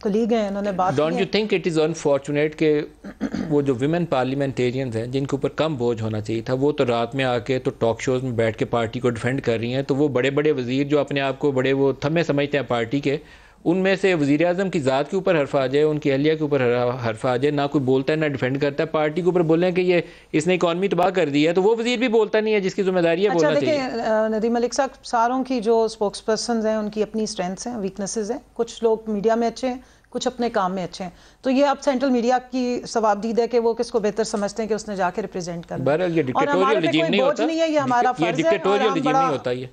कलीग हैं उन्होंने बात, don't you think it is unfortunate कि वो जो विमेन पार्लियामेंटेरियंस हैं जिनके ऊपर कम बोझ होना चाहिए था, वो तो रात में आके तो टॉक शोज़ में बैठ के पार्टी को डिफेंड कर रही हैं। तो वो बड़े बड़े वज़ीर जो अपने आप को बड़े वो थमे समझते हैं पार्टी के, उनमें से वज़ीर आज़म की ज़ात के ऊपर हर्फ आ जाए, उनकी अहलिया के ऊपर हर्फ आ जाए, ना कोई बोलता है ना डिफेंड करता है, पार्टी के ऊपर बोलें कि ये इसने इकॉनमी तबाह कर दी है, तो वो वज़ीर भी बोलता नहीं है जिसकी जिम्मेदारी है बोलना चाहिए। नदीम मलिक साहब, सारों की जो स्पोक्स पर्सन हैं उनकी अपनी स्ट्रेंथ्स हैं, वीकनेसेस हैं। कुछ लोग मीडिया में अच्छे हैं, कुछ अपने काम में अच्छे हैं। तो ये अब सेंट्रल मीडिया की सवाबदीद है कि वो किसको बेहतर समझते हैं कि उसने जाके रिप्रेजेंट करना। और हमारे पे कोई बोझ नहीं है, ये हमारा फर्ज है और हम बड़ा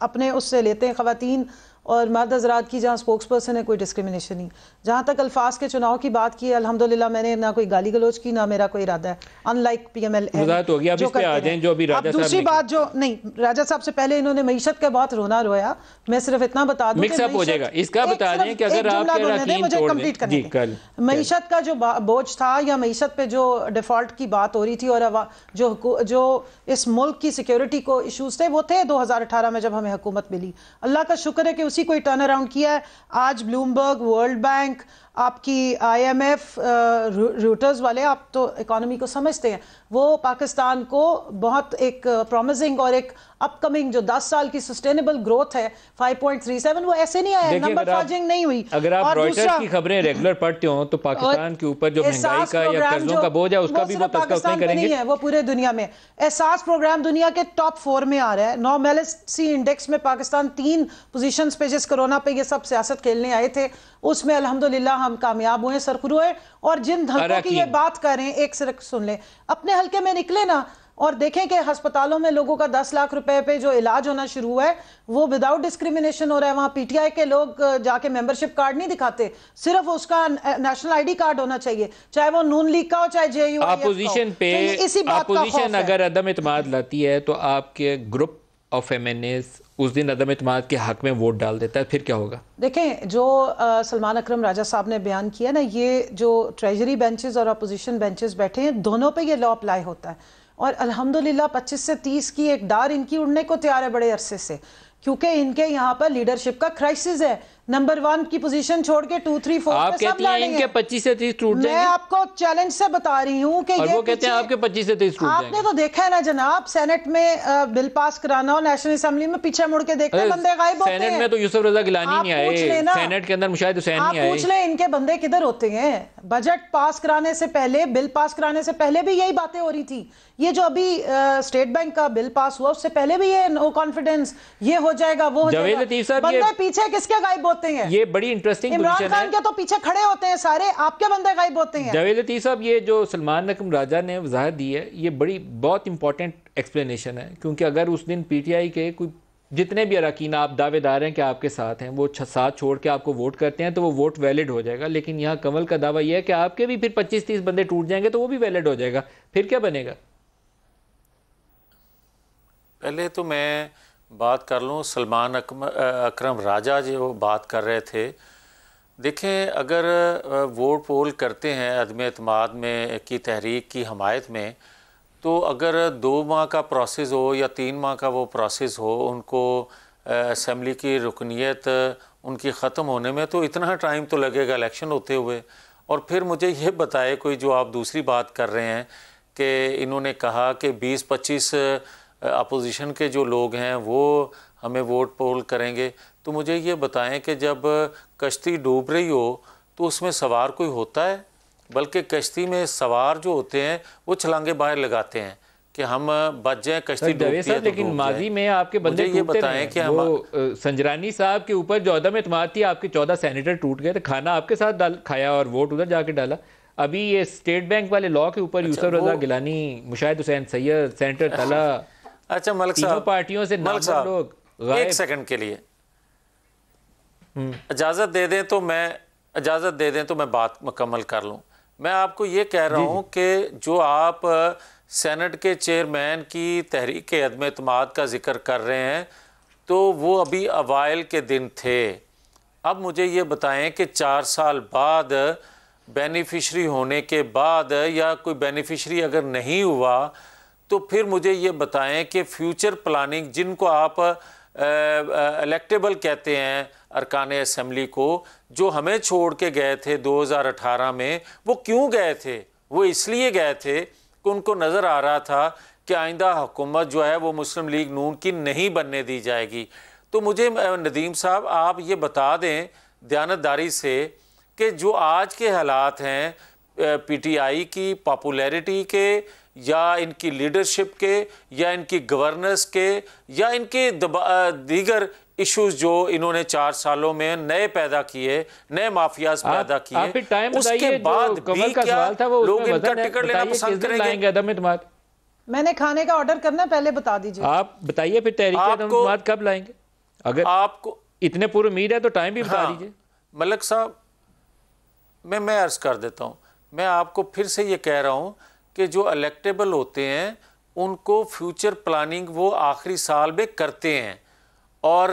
अपने उससे लेते हैं। ख़वातीन और मर्द हज़रात की जहाँ स्पोक्स पर्सन है कोई डिस्क्रिमिनेशन नहीं। जहाँ तक अल्फाज के चुनाव की बात की, अल्हम्दुलिल्लाह मैंने ना कोई गाली गलोच की, ना मेरा कोई इरादा है, अनलाइक PMLN हो गया। जो अभी राजा दूसरी बात जो नहीं, राजा साहब से पहले इन्होंने मईशत के बहुत रोना रोया। मैं सिर्फ इतना बता दूं मिक्सअप हो जाएगा, इसका बता दें कि अगर आप मुझे कंप्लीट करने दें। मईशत का जो बोझ था या मईशत पे जो डिफॉल्ट की बात हो रही थी और जो इस मुल्क की सिक्योरिटी को इशूज थे वो थे 2018 में जब हमें हुकूमत मिली। अल्लाह का शुक्र है कि उसी को टर्न अराउंड किया है। आज ब्लूमबर्ग, वर्ल्ड बैंक, आपकी IMF, रूटर्स वाले, आप तो इकोनॉमी को समझते हैं, वो पाकिस्तान को बहुत एक प्रॉमिसिंग और एक अपकमिंग जो 10 साल की सस्टेनेबल ग्रोथ है 5.37, वो ऐसे नहीं आया, नंबर फॉर्जिंग नहीं हुई। अगर आप रॉयटर्स की खबरें रेगुलर पढ़ते हो तो पाकिस्तान के ऊपर जो महंगाई का या कर्जों का बोझ है उसका भी वो तस्कस नहीं करेंगे। वो पूरे दुनिया में एहसास प्रोग्राम दुनिया के टॉप 4 में आ रहा है। नॉर्मलिटी इंडेक्स में पाकिस्तान 3 पोजीशंस पे, जिस कोरोना पे ये सब सियासत खेलने आए थे उसमें अल्हम्दुलिल्लाह हम कामयाब हुए, सरखुर हुए। और जिन हल्कों की ये बात कर रहे हैं, एक सिर्फ सुन ले, अपने हल्के में निकले ना और देखें कि अस्पतालों में लोगों का 10 लाख रुपए पे जो इलाज होना शुरू हुआ है वो विदाउट डिस्क्रिमिनेशन हो रहा है। वहां PTI के लोग जाके मेंबरशिप कार्ड नहीं दिखाते, सिर्फ उसका नेशनल ID कार्ड होना चाहिए, चाहे वो नून लीग का हो चाहे JUIF का। अपोजिशन पे अपोजिशन अगर अदम इत्मीनाद लाती है तो आपके ग्रुप ऑफ MNAs उस दिन अदम इत्मीनाद के हक में वोट डाल देता है, फिर क्या होगा? देखें, जो सलमान अकरम राजा साहब ने बयान किया ना, ये जो ट्रेजरी बेंचेस और अपोजिशन बेंचेस बैठे हैं दोनों पे ये लॉ अप्लाई होता है। और अल्हम्दुलिल्लाह 25 से 30 की एक डार इनकी उड़ने को तैयार है बड़े अरसे से, क्योंकि इनके यहाँ पर लीडरशिप का क्राइसिस है। नंबर 1 की पोजीशन छोड़ के 2, 3, 4 आप कहती हैं इनके 25 से 30 टूट जाएंगे। मैं आपको चैलेंज से बता रही हूँ कि वो कहते हैं आपके 25 से 30 टूट जाएंगे। आपने तो देखा है ना जनाब, सेनेट में बिल पास कराना और नेशनल असेंबली में पीछे मुड़ के देखते हैं बंदे गायब होते हैं। सेनेट में तो यूसुफ रजा गिलानी नहीं आए, सेनेट के अंदर मुशाहिद हुसैन नहीं आए। पूछ लें इनके बंदे किधर होते हैं। बजट पास कराने से पहले, बिल पास कराने से पहले भी यही बातें हो रही थी। ये जो अभी स्टेट बैंक का बिल पास हुआ उससे पहले भी ये नो कॉन्फिडेंस, ये हो जाएगा वो हो जाएगा। बंदे पीछे किसके गायब होते हैं? ये बड़ी इंटरेस्टिंग इमरान खान के तो पीछे खड़े होते हैं सारे, आपके बंदे गायब होते हैं। जावेद लतीफ साहब, ये जो सलमान अकरम राजा ने वजाहत दी है ये बड़ी बहुत इंपॉर्टेंट एक्सप्लेनेशन है, क्योंकि अगर उस दिन PTI के कोई जितने भी अरकान आप दावेदार हैं कि आपके साथ हैं वो साथ छोड़ के आपको वोट करते हैं तो वो वोट वैलिड हो जाएगा। लेकिन यहाँ कमल का दावा यह है कि आपके भी फिर 25-30 बंदे टूट जाएंगे तो वो भी वैलिड हो जाएगा, फिर क्या बनेगा? पहले तो मैं बात कर लूँ सलमान अकरम राजा जो बात कर रहे थे। देखें, अगर वोट पोल करते हैं अदम एतमाद में की तहरीक की हमायत में, तो अगर 2 माह का प्रोसेस हो या 3 माह का वो प्रोसेस हो, उनको असम्बली की रुकनीत उनकी ख़त्म होने में, तो इतना टाइम तो लगेगा इलेक्शन होते हुए। और फिर मुझे ये बताए कोई, जो आप दूसरी बात कर रहे हैं कि इन्होंने कहा कि 20-25 अपोजिशन के जो लोग हैं वो हमें वोट पोल करेंगे, तो मुझे ये बताएं कि जब कश्ती डूब रही हो तो उसमें सवार कोई होता है? बल्कि कश्ती में सवार जो होते हैं वो छलांगे बाहर लगाते हैं कि हम बच जाएं, कश्ती डूबती है। लेकिन माजी में आपके बंदे ये बताएं कि हम संजरानी साहब के ऊपर जो अदम एतमाद थी, आपके 14 सेनेटर टूट गए थे, खाना आपके साथ खाया और वोट उधर जाके डाला। अभी ये स्टेट बैंक वाले लॉ के ऊपर यूसुफ रजा गिलानी, मुशाहिद हुसैन सैयद, सेनेटर तला, अच्छा मलिक साहब, पार्टियों से लोग एक सेकंड के लिए इजाज़त दे दें तो मैं बात मुकम्मल कर लूँ। मैं आपको ये कह रहा हूँ कि जो आप सेनेट के चेयरमैन की तहरीक अदम एतमाद का जिक्र कर रहे हैं, तो वो अभी अवाइल के दिन थे। अब मुझे ये बताएं कि 4 साल बाद बेनिफिशरी होने के बाद, या कोई बेनिफिशरी अगर नहीं हुआ, तो फिर मुझे ये बताएं कि फ्यूचर प्लानिंग, जिनको आप इलेक्टेबल कहते हैं अरकान असम्बली को, जो हमें छोड़ के गए थे 2018 में, वो क्यों गए थे? वो इसलिए गए थे कि उनको नज़र आ रहा था कि आइंदा हुकूमत जो है वो मुस्लिम लीग नून की नहीं बनने दी जाएगी। तो मुझे नदीम साहब आप ये बता दें दयानतदारी से कि जो आज के हालात हैं PTI की पॉपुलैरिटी के, या इनकी लीडरशिप के, या इनकी गवर्नेंस के, या इनके दीगर इश्यूज जो इन्होंने 4 सालों में नए पैदा किए, नए माफियाज पैदा किए, उसके बाद भी क्या लोग इनका टिकट लेना पसंद करेंगे? अदम एतमाद मैंने खाने का ऑर्डर करना है, पहले बता दीजिए। आप बताइए फिर तहरीक अदम एतमाद कब लाएंगे? अगर आपको इतने पूरी उम्मीद है तो टाइम भी बता दीजिए। मलिक साहब, मैं अर्ज कर देता हूँ, मैं आपको फिर से ये कह रहा हूँ कि जो इलेक्टेबल होते हैं उनको फ्यूचर प्लानिंग वो आखिरी साल में करते हैं, और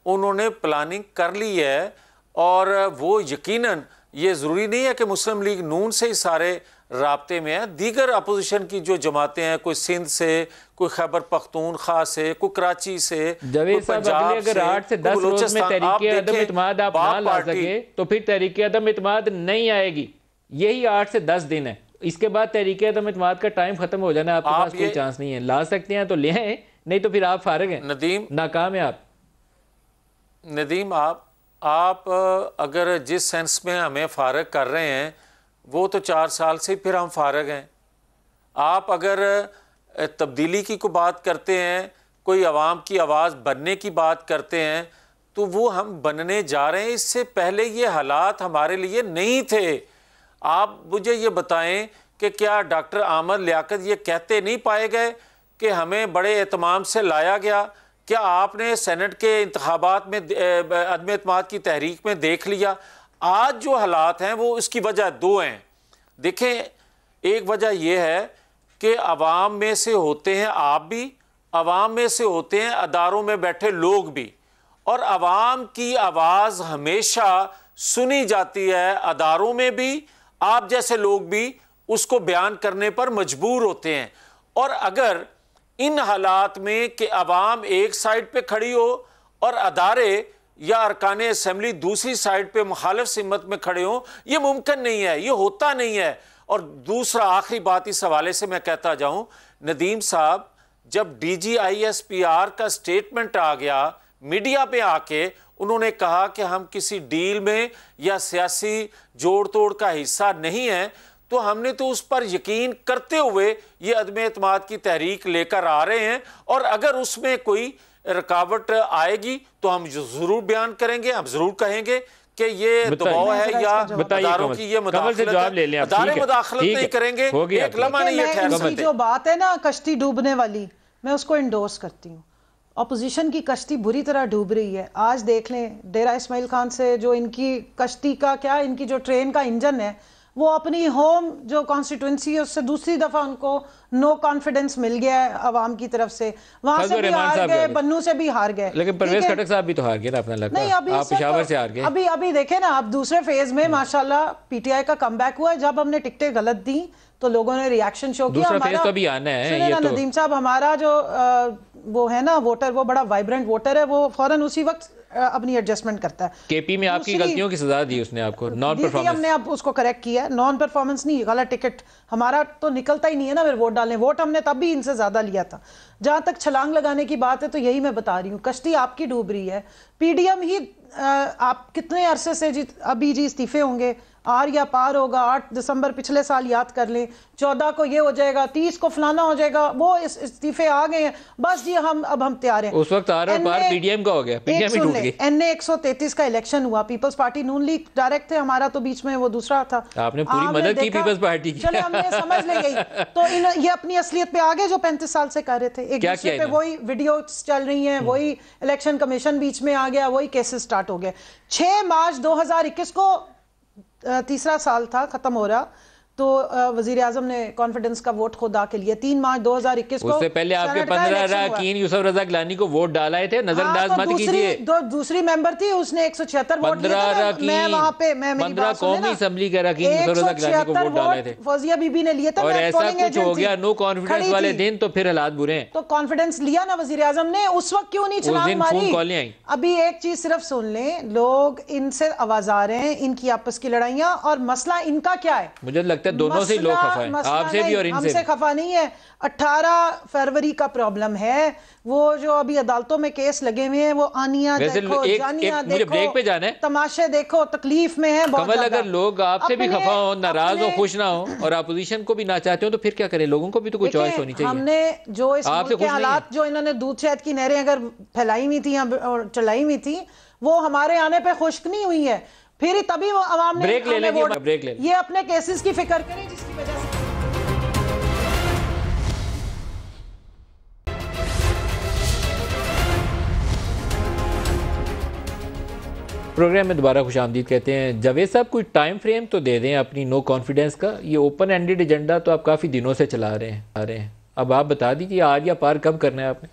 उन्होंने प्लानिंग कर ली है। और वो यकीनन ये ज़रूरी नहीं है कि मुस्लिम लीग नून से ही सारे राब्ते में हैं। दीगर अपोजिशन की जो जमातें हैं, कोई सिंध से, कोई खैबर पख्तूनख्वा से, कोई कराची से, कोई पंजाब से, अगर 8 से 10 रोज में तहरीक अदम इत्मीनाद आप ना ला सके तो फिर तहरीक अदम इत्मीनाद नहीं आएगी। यही 8 से 10 दिन है, इसके बाद तहरीक अदम इत्मीनाद का टाइम खत्म हो जाना है। आपके पास कोई चांस नहीं है। ला सकते हैं तो ले आए, नहीं तो फिर आप फारिग हैं, नदीम, नाकाम है आप। नदीम, आप अगर जिस सेंस में हमें फारिग कर रहे हैं वो तो 4 साल से फिर हम फारिग हैं। आप अगर तब्दीली की को बात करते हैं, कोई अवाम की आवाज़ बनने की बात करते हैं, तो वो हम बनने जा रहे हैं। इससे पहले ये हालात हमारे लिए नहीं थे। आप मुझे ये बताएं कि क्या डॉक्टर अहमद लियाकत ये कहते नहीं पाए गए कि हमें बड़े एहतमाम से लाया गया? क्या आपने सेनेट के इंतखाबात में अदम एतमाद की तहरीक में देख लिया? आज जो हालात हैं वो इसकी वजह 2 हैं। देखें, एक वजह यह है कि अवाम में से होते हैं आप भी, अवाम में से होते हैं अदारों में बैठे लोग भी, और अवाम की आवाज़ हमेशा सुनी जाती है। अदारों में भी आप जैसे लोग भी उसको बयान करने पर मजबूर होते हैं। और अगर इन हालात में कि अवाम एक साइड पे खड़ी हो और अदारे या अरकान असम्बली दूसरी साइड पे मुखालिफ सिमत में खड़े हों, ये मुमकिन नहीं है, ये होता नहीं है। और दूसरा आखिरी बात इस हवाले से मैं कहता जाऊं, नदीम साहब, जब DGISPR का स्टेटमेंट आ गया मीडिया पे आके, उन्होंने कहा कि हम किसी डील में या सियासी जोड़ तोड़ का हिस्सा नहीं है, तो हमने तो उस पर यकीन करते हुए ये अदम एतमाद की तहरीक लेकर आ रहे हैं। और अगर उसमें कोई रुकावट आएगी तो हम जरूर बयान करेंगे, हम जरूर कहेंगे कि ये दबाव है या अदारों की ये मुदाखलत है। अदारे मुदाखलत नहीं करेंगे, एक लम्हा नहीं है ठहर सकते। जो बात है ना कश्ती डूबने वाली, मैं उसको इंडोर्स करती हूँ। अपोजिशन की कश्ती बुरी तरह डूब रही है। आज देख लें डेरा इस्माइल खान से जो इनकी कश्ती का क्या, इनकी जो ट्रेन का इंजन है, वो अपनी होम जो कॉन्स्टिट्यूंसी है उससे दूसरी दफा उनको नो कॉन्फिडेंस मिल गया है अवाम की तरफ से। वहां से भी हार गए, बन्नू से भी हार गए, लेकिन परवेज खटक साहब भी तो हार गए ना, अपना लगता है। आप पेशावर से हार गए। अभी देखे ना आप, दूसरे फेज में माशाल्लाह PTI का कमबैक हुआ। जब हमने टिकटें गलत दी तो लोगों ने रिएक्शन शो किया। हमारा तो अभी आना है, ये तो नदीम साहब, हमारा जो वो है ना वोटर, वो बड़ा वाइब्रेंट वोटर है, वो फौरन उसी वक्त अपनी एडजस्टमेंट करता है। केपी में आपकी गलतियों की सजा दी उसने आपको, नॉन परफॉर्मेंस। हमने अब उसको करेक्ट किया है, नॉन परफॉर्मेंस नहीं, गलत टिकट हमारा तो निकलता ही नहीं है ना फिर वोट डालने। वोट हमने तब भी इनसे ज्यादा लिया था। जहां तक छलांग लगाने की बात है तो यही मैं बता रही हूँ, कश्ती आपकी डूब रही है। PDM ही आप कितने अरसे से अभी जी इस्तीफे होंगे, आर या पार होगा। 8 दिसंबर पिछले साल याद कर लें, 14 को ये हो जाएगा, 30 को फलाना हो जाएगा, वो इस्तीफे आ गए हैं, बस जी हम तैयार हैं। उस वक्त आर और पार PDM का हो गया, PDM ही टूट गई। NA 133 का इलेक्शन हुआ, पीपल्स पार्टी नून लीग डायरेक्ट थे, हमारा तो बीच में वो दूसरा था। आपने पूरी मदद की पीपल्स पार्टी की। चलो हमने समझ ले गई। तो ये अपनी असलियत पे आ गए जो 35 साल से कर रहे थे। एक दूसरे पे वही वीडियो चल रही है, वही इलेक्शन कमीशन बीच में आ गया, वही केसेस स्टार्ट हो गए। 6 मार्च 2021 को तीसरा साल था खत्म हो रहा, तो वजीर आजम ने कॉन्फिडेंस का वोट खुद आके लिए 3 मार्च 2021 को। उससे पहले आपके 15 अरकान यूसुफ रजा गिलानी को वोट डालाए थे, नजरअंदाज मत कीजिए। दूसरी मेंबर थी, उसने 176 वोट लिए थे। मैं वहां पे 15 कौमी असेंबली के अरकान यूसुफ रजा गिलानी को वोट डाले थे, फौजिया बीबी ने लिए थे। और ऐसा कुछ हो गया नो कॉन्फिडेंस वाले दिन, तो फिर हालात बुरे हैं। तो कॉन्फिडेंस लिया ना वजीर आजम ने, उस वक्त क्यों नहीं छलांग मारी? अभी एक चीज सिर्फ सुन लें, लोग इनसे आवाज आ रहे हैं, इनकी आपस की लड़ाइयां, और मसला इनका क्या है? मुझे लगता है दोनों से लोग आपसे भी और इनसे। हमसे खफा नहीं है। 18 फरवरी का प्रॉब्लम है, वो जो अभी अदालतों में केस लगे हुए हैं, वो आनिया देखो, जानिया देखो, ब्रेक पे जाना है, तमाशे देखो, तकलीफ में है बहुत। अगर लोग आपसे भी खफा हो, नाराज हो, खुश ना हो, और अपोजिशन को भी ना चाहते हो, तो फिर क्या करें? लोगों को भी तो कोई चॉइस होनी चाहिए। हमने जो इस मुल्क के हालात, जो इन्होंने दूध शहद की नहरें अगर फैलाई हुई थी और चलाई हुई थी, वो हमारे आने पे खुश्क नहीं हुई है। फिर तभी वो अवाम ने ब्रेक ले लेंगे, ये अपने केसेस की फिक्र करें जिसकी वजह से। प्रोग्राम में दोबारा खुशामदीद कहते हैं। जावेद साहब, कोई टाइम फ्रेम तो दे दें अपनी नो कॉन्फिडेंस का। ये ओपन एंडेड एजेंडा तो आप काफ़ी दिनों से चला रहे हैं, अब आप बता दीजिए आर या पार कब करना है आपने?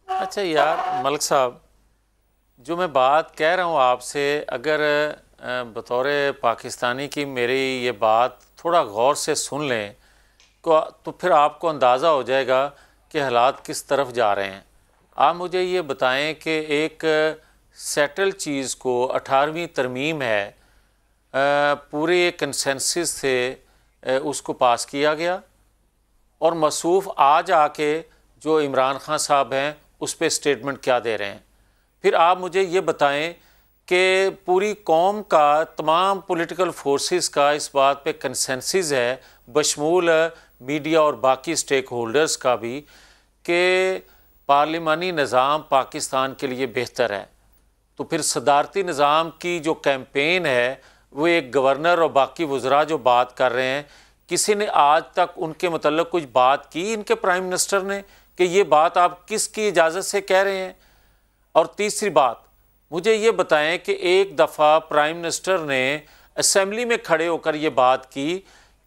अच्छा यार मलिक साहब, जो मैं बात कह रहा हूँ आपसे, अगर बतौर पाकिस्तानी की मेरी ये बात थोड़ा गौर से सुन लें तो फिर आपको अंदाज़ा हो जाएगा कि हालात किस तरफ जा रहे हैं। आप मुझे ये बताएं कि एक सेटल चीज़ को 18वीं तरमीम है, पूरे कंसेंसस से उसको पास किया गया और मसूफ़ आज आके जो इमरान खान साहब हैं उस पर स्टेटमेंट क्या दे रहे हैं। फिर आप मुझे ये बताएं कि पूरी कौम का, तमाम पॉलिटिकल फोर्सेस का इस बात पे कंसेंसस है, बशमूल मीडिया और बाकी स्टेक होल्डर्स का भी, कि पार्लिमानी निज़ाम पाकिस्तान के लिए बेहतर है। तो फिर सदारती निज़ाम की जो कैंपेन है वो एक गवर्नर और बाकी वज़रा जो बात कर रहे हैं, किसी ने आज तक उनके मतलब कुछ बात की इनके प्राइम मिनिस्टर ने कि ये बात आप किसकी इजाज़त से कह रहे हैं? और तीसरी बात, मुझे ये बताएं कि एक दफ़ा प्राइम मिनिस्टर ने असेंबली में खड़े होकर ये बात की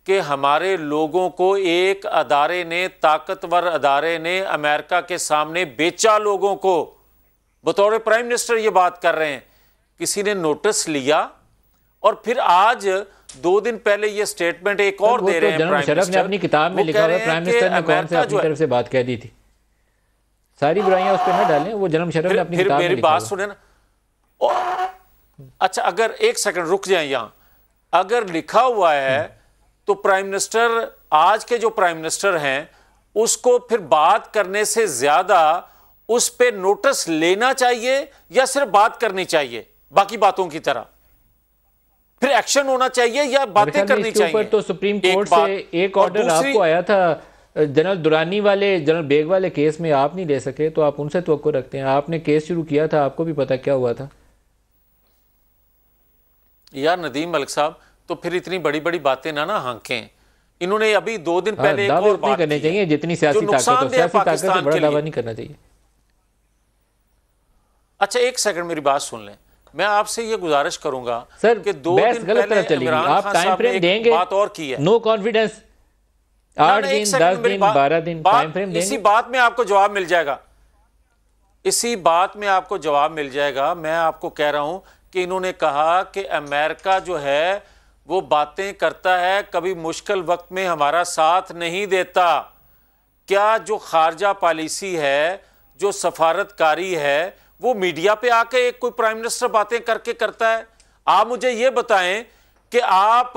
कि हमारे लोगों को एक अदारे ने, ताकतवर अदारे ने अमेरिका के सामने बेचा लोगों को। बतौर प्राइम मिनिस्टर ये बात कर रहे हैं, किसी ने नोटिस लिया? और फिर आज 2 दिन पहले ये स्टेटमेंट एक और दे रहे हैं प्राइम मिनिस्टर ने अपनी किताब में लिखा है प्राइम मिनिस्टर ने कौन से अपनी तरफ से बात कह दी थी। सारी बुराइयां उस पर न डालें, वो जन्म शरफ ने अपनी किताब में लिखा। मेरी बात सुने ना। अच्छा, अगर एक सेकंड रुक जाए, यहाँ अगर लिखा हुआ है तो प्राइम मिनिस्टर, आज के जो प्राइम मिनिस्टर हैं, उसको फिर बात करने से ज्यादा उस पे नोटिस लेना चाहिए या सिर्फ बात करनी चाहिए बाकी बातों की तरह? फिर एक्शन होना चाहिए या बातें करनी चाहिए? तो सुप्रीम कोर्ट से एक ऑर्डर आपको आया था जनरल दुरानी वाले, जनरल बेग वाले केस में, आप नहीं ले सके तो आप उनसे तवक्को रखते हैं। आपने केस शुरू किया था, आपको भी पता क्या हुआ था। यार नदीम मलिक साहब, तो फिर इतनी बड़ी बड़ी बातें ना हांकें। इन्होंने अभी 2 दिन पहले एक और बात करनी चाहिए, जितनी सियासी ताकत हो, सियासी ताकत से बड़ा दावा नहीं करना चाहिए। अच्छा, एक सेकंड मेरी बात सुन लें। मैं आपसे ये गुजारिश करूंगा सर कि 2 दिन पहले इमरान आप टाइम फ्रेम देंगे, बात और की है, नो कॉन्फिडेंस, 8 दिन 10 दिन 12 दिन टाइम फ्रेम देंगे। इसी बात में आपको जवाब मिल जाएगा, इसी बात में आपको जवाब मिल जाएगा। मैं आपको कह रहा हूं कि इन्होंने कहा कि अमेरिका जो है वो बातें करता है, कभी मुश्किल वक्त में हमारा साथ नहीं देता। क्या जो खारजा पॉलिसी है, जो सफारतकारी है, वो मीडिया पे आके एक कोई प्राइम मिनिस्टर बातें करके करता है? आप मुझे ये बताएं कि आप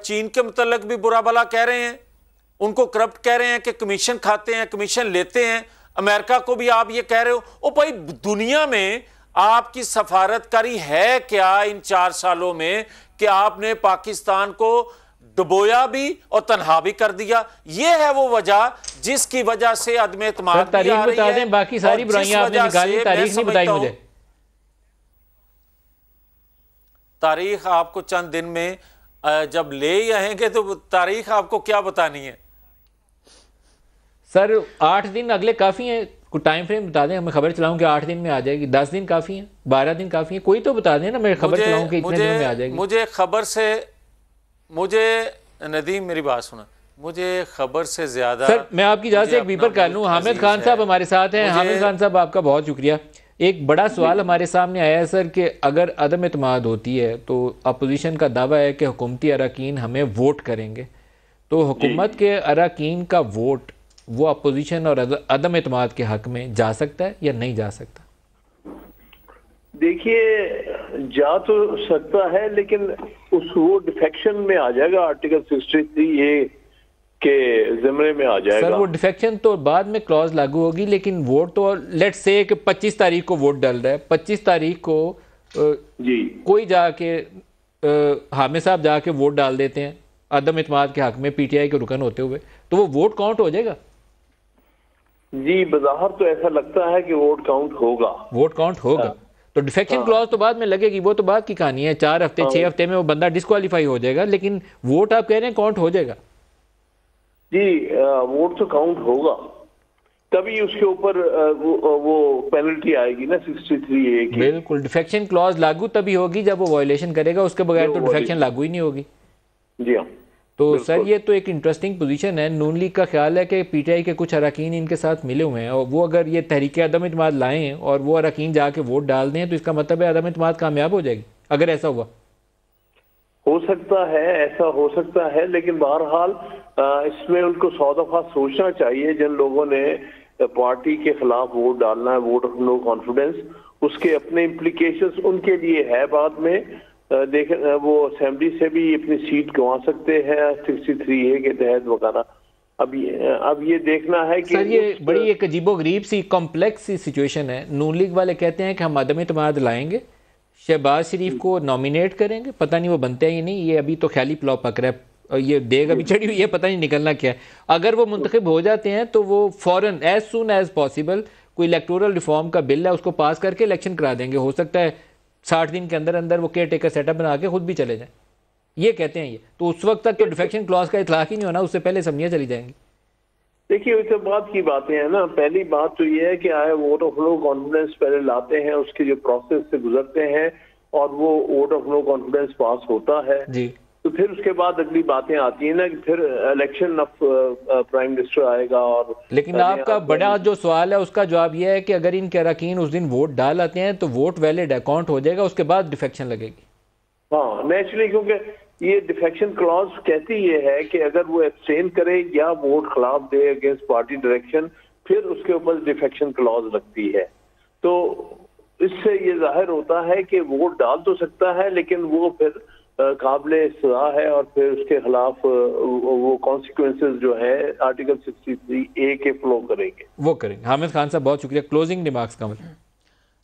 चीन के मुतल्लिक भी बुरा भला कह रहे हैं, उनको करप्ट कह रहे हैं कि कमीशन खाते हैं, कमीशन लेते हैं। अमेरिका को भी आप ये कह रहे हो। ओ भाई, दुनिया में आपकी सफारतकारी है क्या इन 4 सालों में कि आपने पाकिस्तान को डुबोया भी और तनहा भी कर दिया? ये है वो वजह जिसकी वजह से अदम एतमाद तारीख बता दें, बाकी सारी बुराइयां आपने निकाली, तारीख नहीं बताई मुझे। तारीख आपको चंद दिन में जब ले ही आएंगे तो तारीख आपको क्या बतानी है? सर 8 दिन अगले काफी हैं, कोई टाइम फ्रेम बता दें, मैं खबर चलाऊं कि 8 दिन में आ जाएगी, 10 दिन काफी हैं, 12 दिन काफी हैं, कोई तो बता दें ना, मैं खबर चलाऊं कि इतने दिनों में आ जाएगी। मुझे खबर से, मुझे नदीम मेरी बात सुना, मुझे खबर से ज्यादा। सर मैं आपकी इजाज़त से एक बीपर कर लूँ। हामिद खान साहब हमारे साथ हैं। हामिद खान साहब, आपका बहुत शुक्रिया। एक बड़ा सवाल हमारे सामने आया है सर कि अगर अदम एतमाद होती है तो अपोजिशन का दावा है कि हुकूमती अरकान हमें वोट करेंगे, तो हुकूमत के अरकान का वोट वो अपोजिशन और अदम एतमाद के हक में जा सकता है या नहीं जा सकता? देखिए, जा तो सकता है, लेकिन वो डिफेक्शन में आ जाएगा, आर्टिकल 63A के ज़िम्मे में आ जाएगा। सर वो डिफेक्शन तो बाद में क्लॉज लागू होगी, लेकिन वोट तो लेट्स से कि 25 तारीख को वोट डल रहा है, 25 तारीख को जी कोई जाके हामिद साहब जाके वोट डाल देते हैं अदम एतमाद के हक में PTI के रुकन होते हुए, तो वो वोट काउंट हो जाएगा? जी, बज़ाहिर तो ऐसा लगता है कि वोट काउंट होगा। वोट काउंट होगा तो डिफेक्शन क्लॉज तो बाद में लगेगी, वो तो बाद की कहानी है। 4 हफ्ते 6 हफ्ते में वो बंदा डिस्क्वालीफाई हो जाएगा, लेकिन वोट आप कह रहे हैं काउंट हो जाएगा? जी, वोट तो काउंट होगा, तभी उसके ऊपर वो पेनल्टी आएगी ना 63A की। बिल्कुल, डिफेक्शन क्लॉज लागू तभी होगी जब वो वायलेशन करेगा, उसके बगैर तो डिफेक्शन लागू ही नहीं होगी। जी हाँ। तो सर ये तो एक इंटरेस्टिंग पोजीशन है। नून लीग का ख्याल है कि PTI के कुछ अरकान इनके साथ मिले हुए हैं, और वो अगर ये तहरीक अदम एतमाद लाएं और वो अरकान जाके वोट डाल दें तो इसका मतलब है अदम एतमाद कामयाब हो जाएगी अगर ऐसा हुआ? हो सकता है, ऐसा हो सकता है, लेकिन बहरहाल इसमें उनको 100 दफा सोचना चाहिए। जिन लोगों ने पार्टी के खिलाफ वोट डालना है, वोट ऑफ नो कॉन्फिडेंस, उसके अपने इम्प्लीकेशंस उनके लिए है। बाद में देख वो असेंबली से भी अपनी सीट गंवा सकते हैं 63A के तहत वगैरह। अब ये देखना है कि सर ये बड़ी एक अजीबोगरीब सी कॉम्प्लेक्स सी सिचुएशन है। नून लीग वाले कहते हैं कि हम अदम इत्मीनाद लाएंगे, शहबाज शरीफ को नॉमिनेट करेंगे, पता नहीं वो बनते हैं या नहीं, ये अभी तो ख्याली पुलाव पक रहा है और ये देग अभी चढ़ी हुई है, पता नहीं निकलना क्या है। अगर वो मुंतखब हो जाते हैं तो वो फौरन एज सून एज पॉसिबल कोई इलेक्टोरल रिफॉर्म का बिल है उसको पास करके इलेक्शन करा देंगे। हो सकता है 60 दिन के अंदर अंदर वो केयर टेकर सेटअप बना के खुद भी चले जाएं, ये कहते हैं ये। तो उस वक्त तक तो डिफेक्शन क्लॉज का इतलाक ही नहीं होना, उससे पहले समझियाँ चली जाएंगी। देखिए उसके बाद की बातें हैं ना। पहली बात तो ये है कि आए वोट ऑफ नो कॉन्फिडेंस पहले लाते हैं, उसके जो प्रोसेस से गुजरते हैं और वो वोट ऑफ नो कॉन्फिडेंस पास होता है जी, तो फिर उसके बाद अगली बातें आती है ना कि फिर इलेक्शन ऑफ प्राइम मिनिस्टर आएगा। और लेकिन आपका बड़ा जो सवाल है उसका जवाब यह है कि अगर इनके अरकान उस दिन वोट डाल आते हैं तो वोट वैलिड अकाउंट हो जाएगा, उसके बाद डिफेक्शन लगेगी। हाँ नेचुरली, क्योंकि ये डिफेक्शन क्लॉज कहती ये है कि अगर वो एब्सटेन करे या वोट खिलाफ दे अगेंस्ट पार्टी डायरेक्शन, फिर उसके ऊपर डिफेक्शन क्लॉज लगती है। तो इससे ये जाहिर होता है कि वोट डाल तो सकता है लेकिन वो फिर काबिले सजा है और फिर उसके खिलाफ वो कॉन्सिक्वेंसेस जो है आर्टिकल 63A के फ्लो करेंगे, वो करेंगे। हामिद खान साहब बहुत शुक्रिया। क्लोजिंग रिमार्क्स कमल।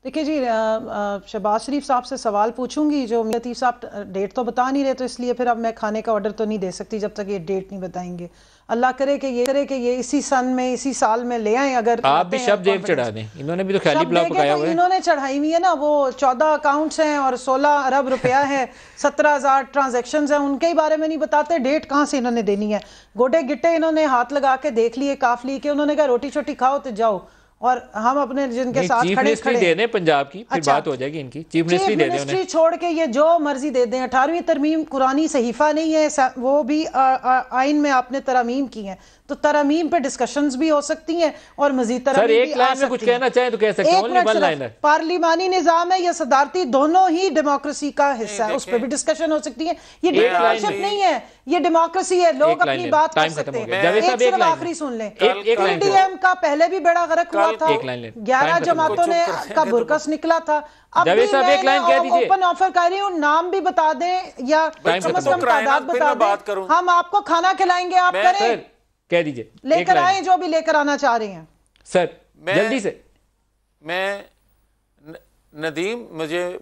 देखिए जी, शहबाज शरीफ साहब से सवाल पूछूंगी। जो लतीफ़ साहब डेट तो बता नहीं रहे, तो इसलिए फिर अब मैं खाने का ऑर्डर तो नहीं दे सकती जब तक ये डेट नहीं बताएंगे। अल्लाह करे कि ये इसी सन में इसी साल में ले आए। अगर आप भी शब्द एक चढ़ा दें, इन्होंने भी तो ख्याली पुलाव पकाया हुआ है। इन्होंने चढ़ाई हुई है ना, वो 14 अकाउंट्स हैं और 16 अरब रुपया है, 17,000 ट्रांजेक्शन्स हैं, उनके बारे में नहीं बताते। डेट कहाँ से इन्होंने देनी है? गोडे गिट्टे इन्होंने हाथ लगा के देख लिए, काफ ली के उन्होंने कहा रोटी छोटी खाओ तो जाओ, और हम अपने जिनके साथ खड़े दे दें पंजाब की, फिर बात हो जाएगी इनकी। चीफ मिनिस्ट्री छोड़ के ये जो मर्जी दे दें। 18वीं तरमीम कुरानी सहीफा नहीं है, वो भी आइन में आपने तरमीम की है, तो तरमीम पे डिस्कशंस भी हो सकती हैं और मजीद तरमीम एक लाइन में कुछ कहना चाहें तो कह सकते हैं। पार्लिमानी निजाम है या सदारती, दोनों ही डेमोक्रेसी का हिस्सा है, उस पर भी डिस्कशन हो सकती है। ये डिक्टेटरशिप नहीं है, ये डेमोक्रेसी है, लोग अपनी बात कर सकते हैं। आखिरी सुन लें, PDM का पहले भी बड़ा गरक हुआ था, 11 जमातों ने का बुरकस निकला था। अब भी मैं ओपन ऑफर कर रही हूँ, नाम भी बता दें या कम से कम तादाद बता दें, हम आपको खाना खिलाएंगे, आप करें, कह दीजिए, लेकर आए जो भी लेकर आना चाह रहे हैं। सर जल्दी से। नदीम,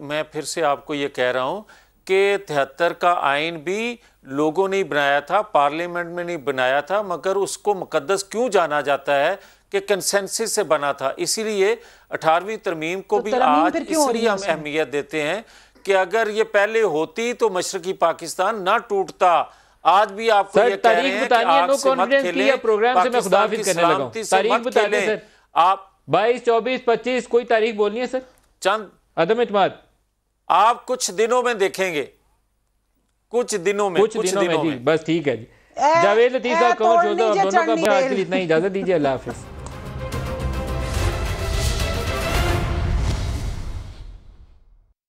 मैं फिर से आपको ये कह रहा हूं कि 73 का आइन भी लोगों ने बनाया था, पार्लियामेंट में नहीं बनाया था, मगर उसको मुकद्दस क्यों जाना जाता है कि कंसेंसस से बना था। इसीलिए 18वीं तरमीम को भी आज इसलिए हम अहमियत देते हैं कि अगर ये पहले होती तो मशरकी पाकिस्तान ना टूटता। आज भी आपको ये कह रहे हैं कि आग से मत खेलें, प्रोग्राम से मैं खुदाफिज करने लगा हूं। तारीख बता दें सर, आप 22, 24, 25 कोई तारीख बोलनी है सर? चंद अदम इत्मीनाद आप कुछ दिनों में देखेंगे, कुछ दिनों में जी, बस ठीक है जी। जावेद लतीफ साहब, कमल चौधरी, दोनों का इतना ही इजाजत दीजिए। अल्लाह हाफिज।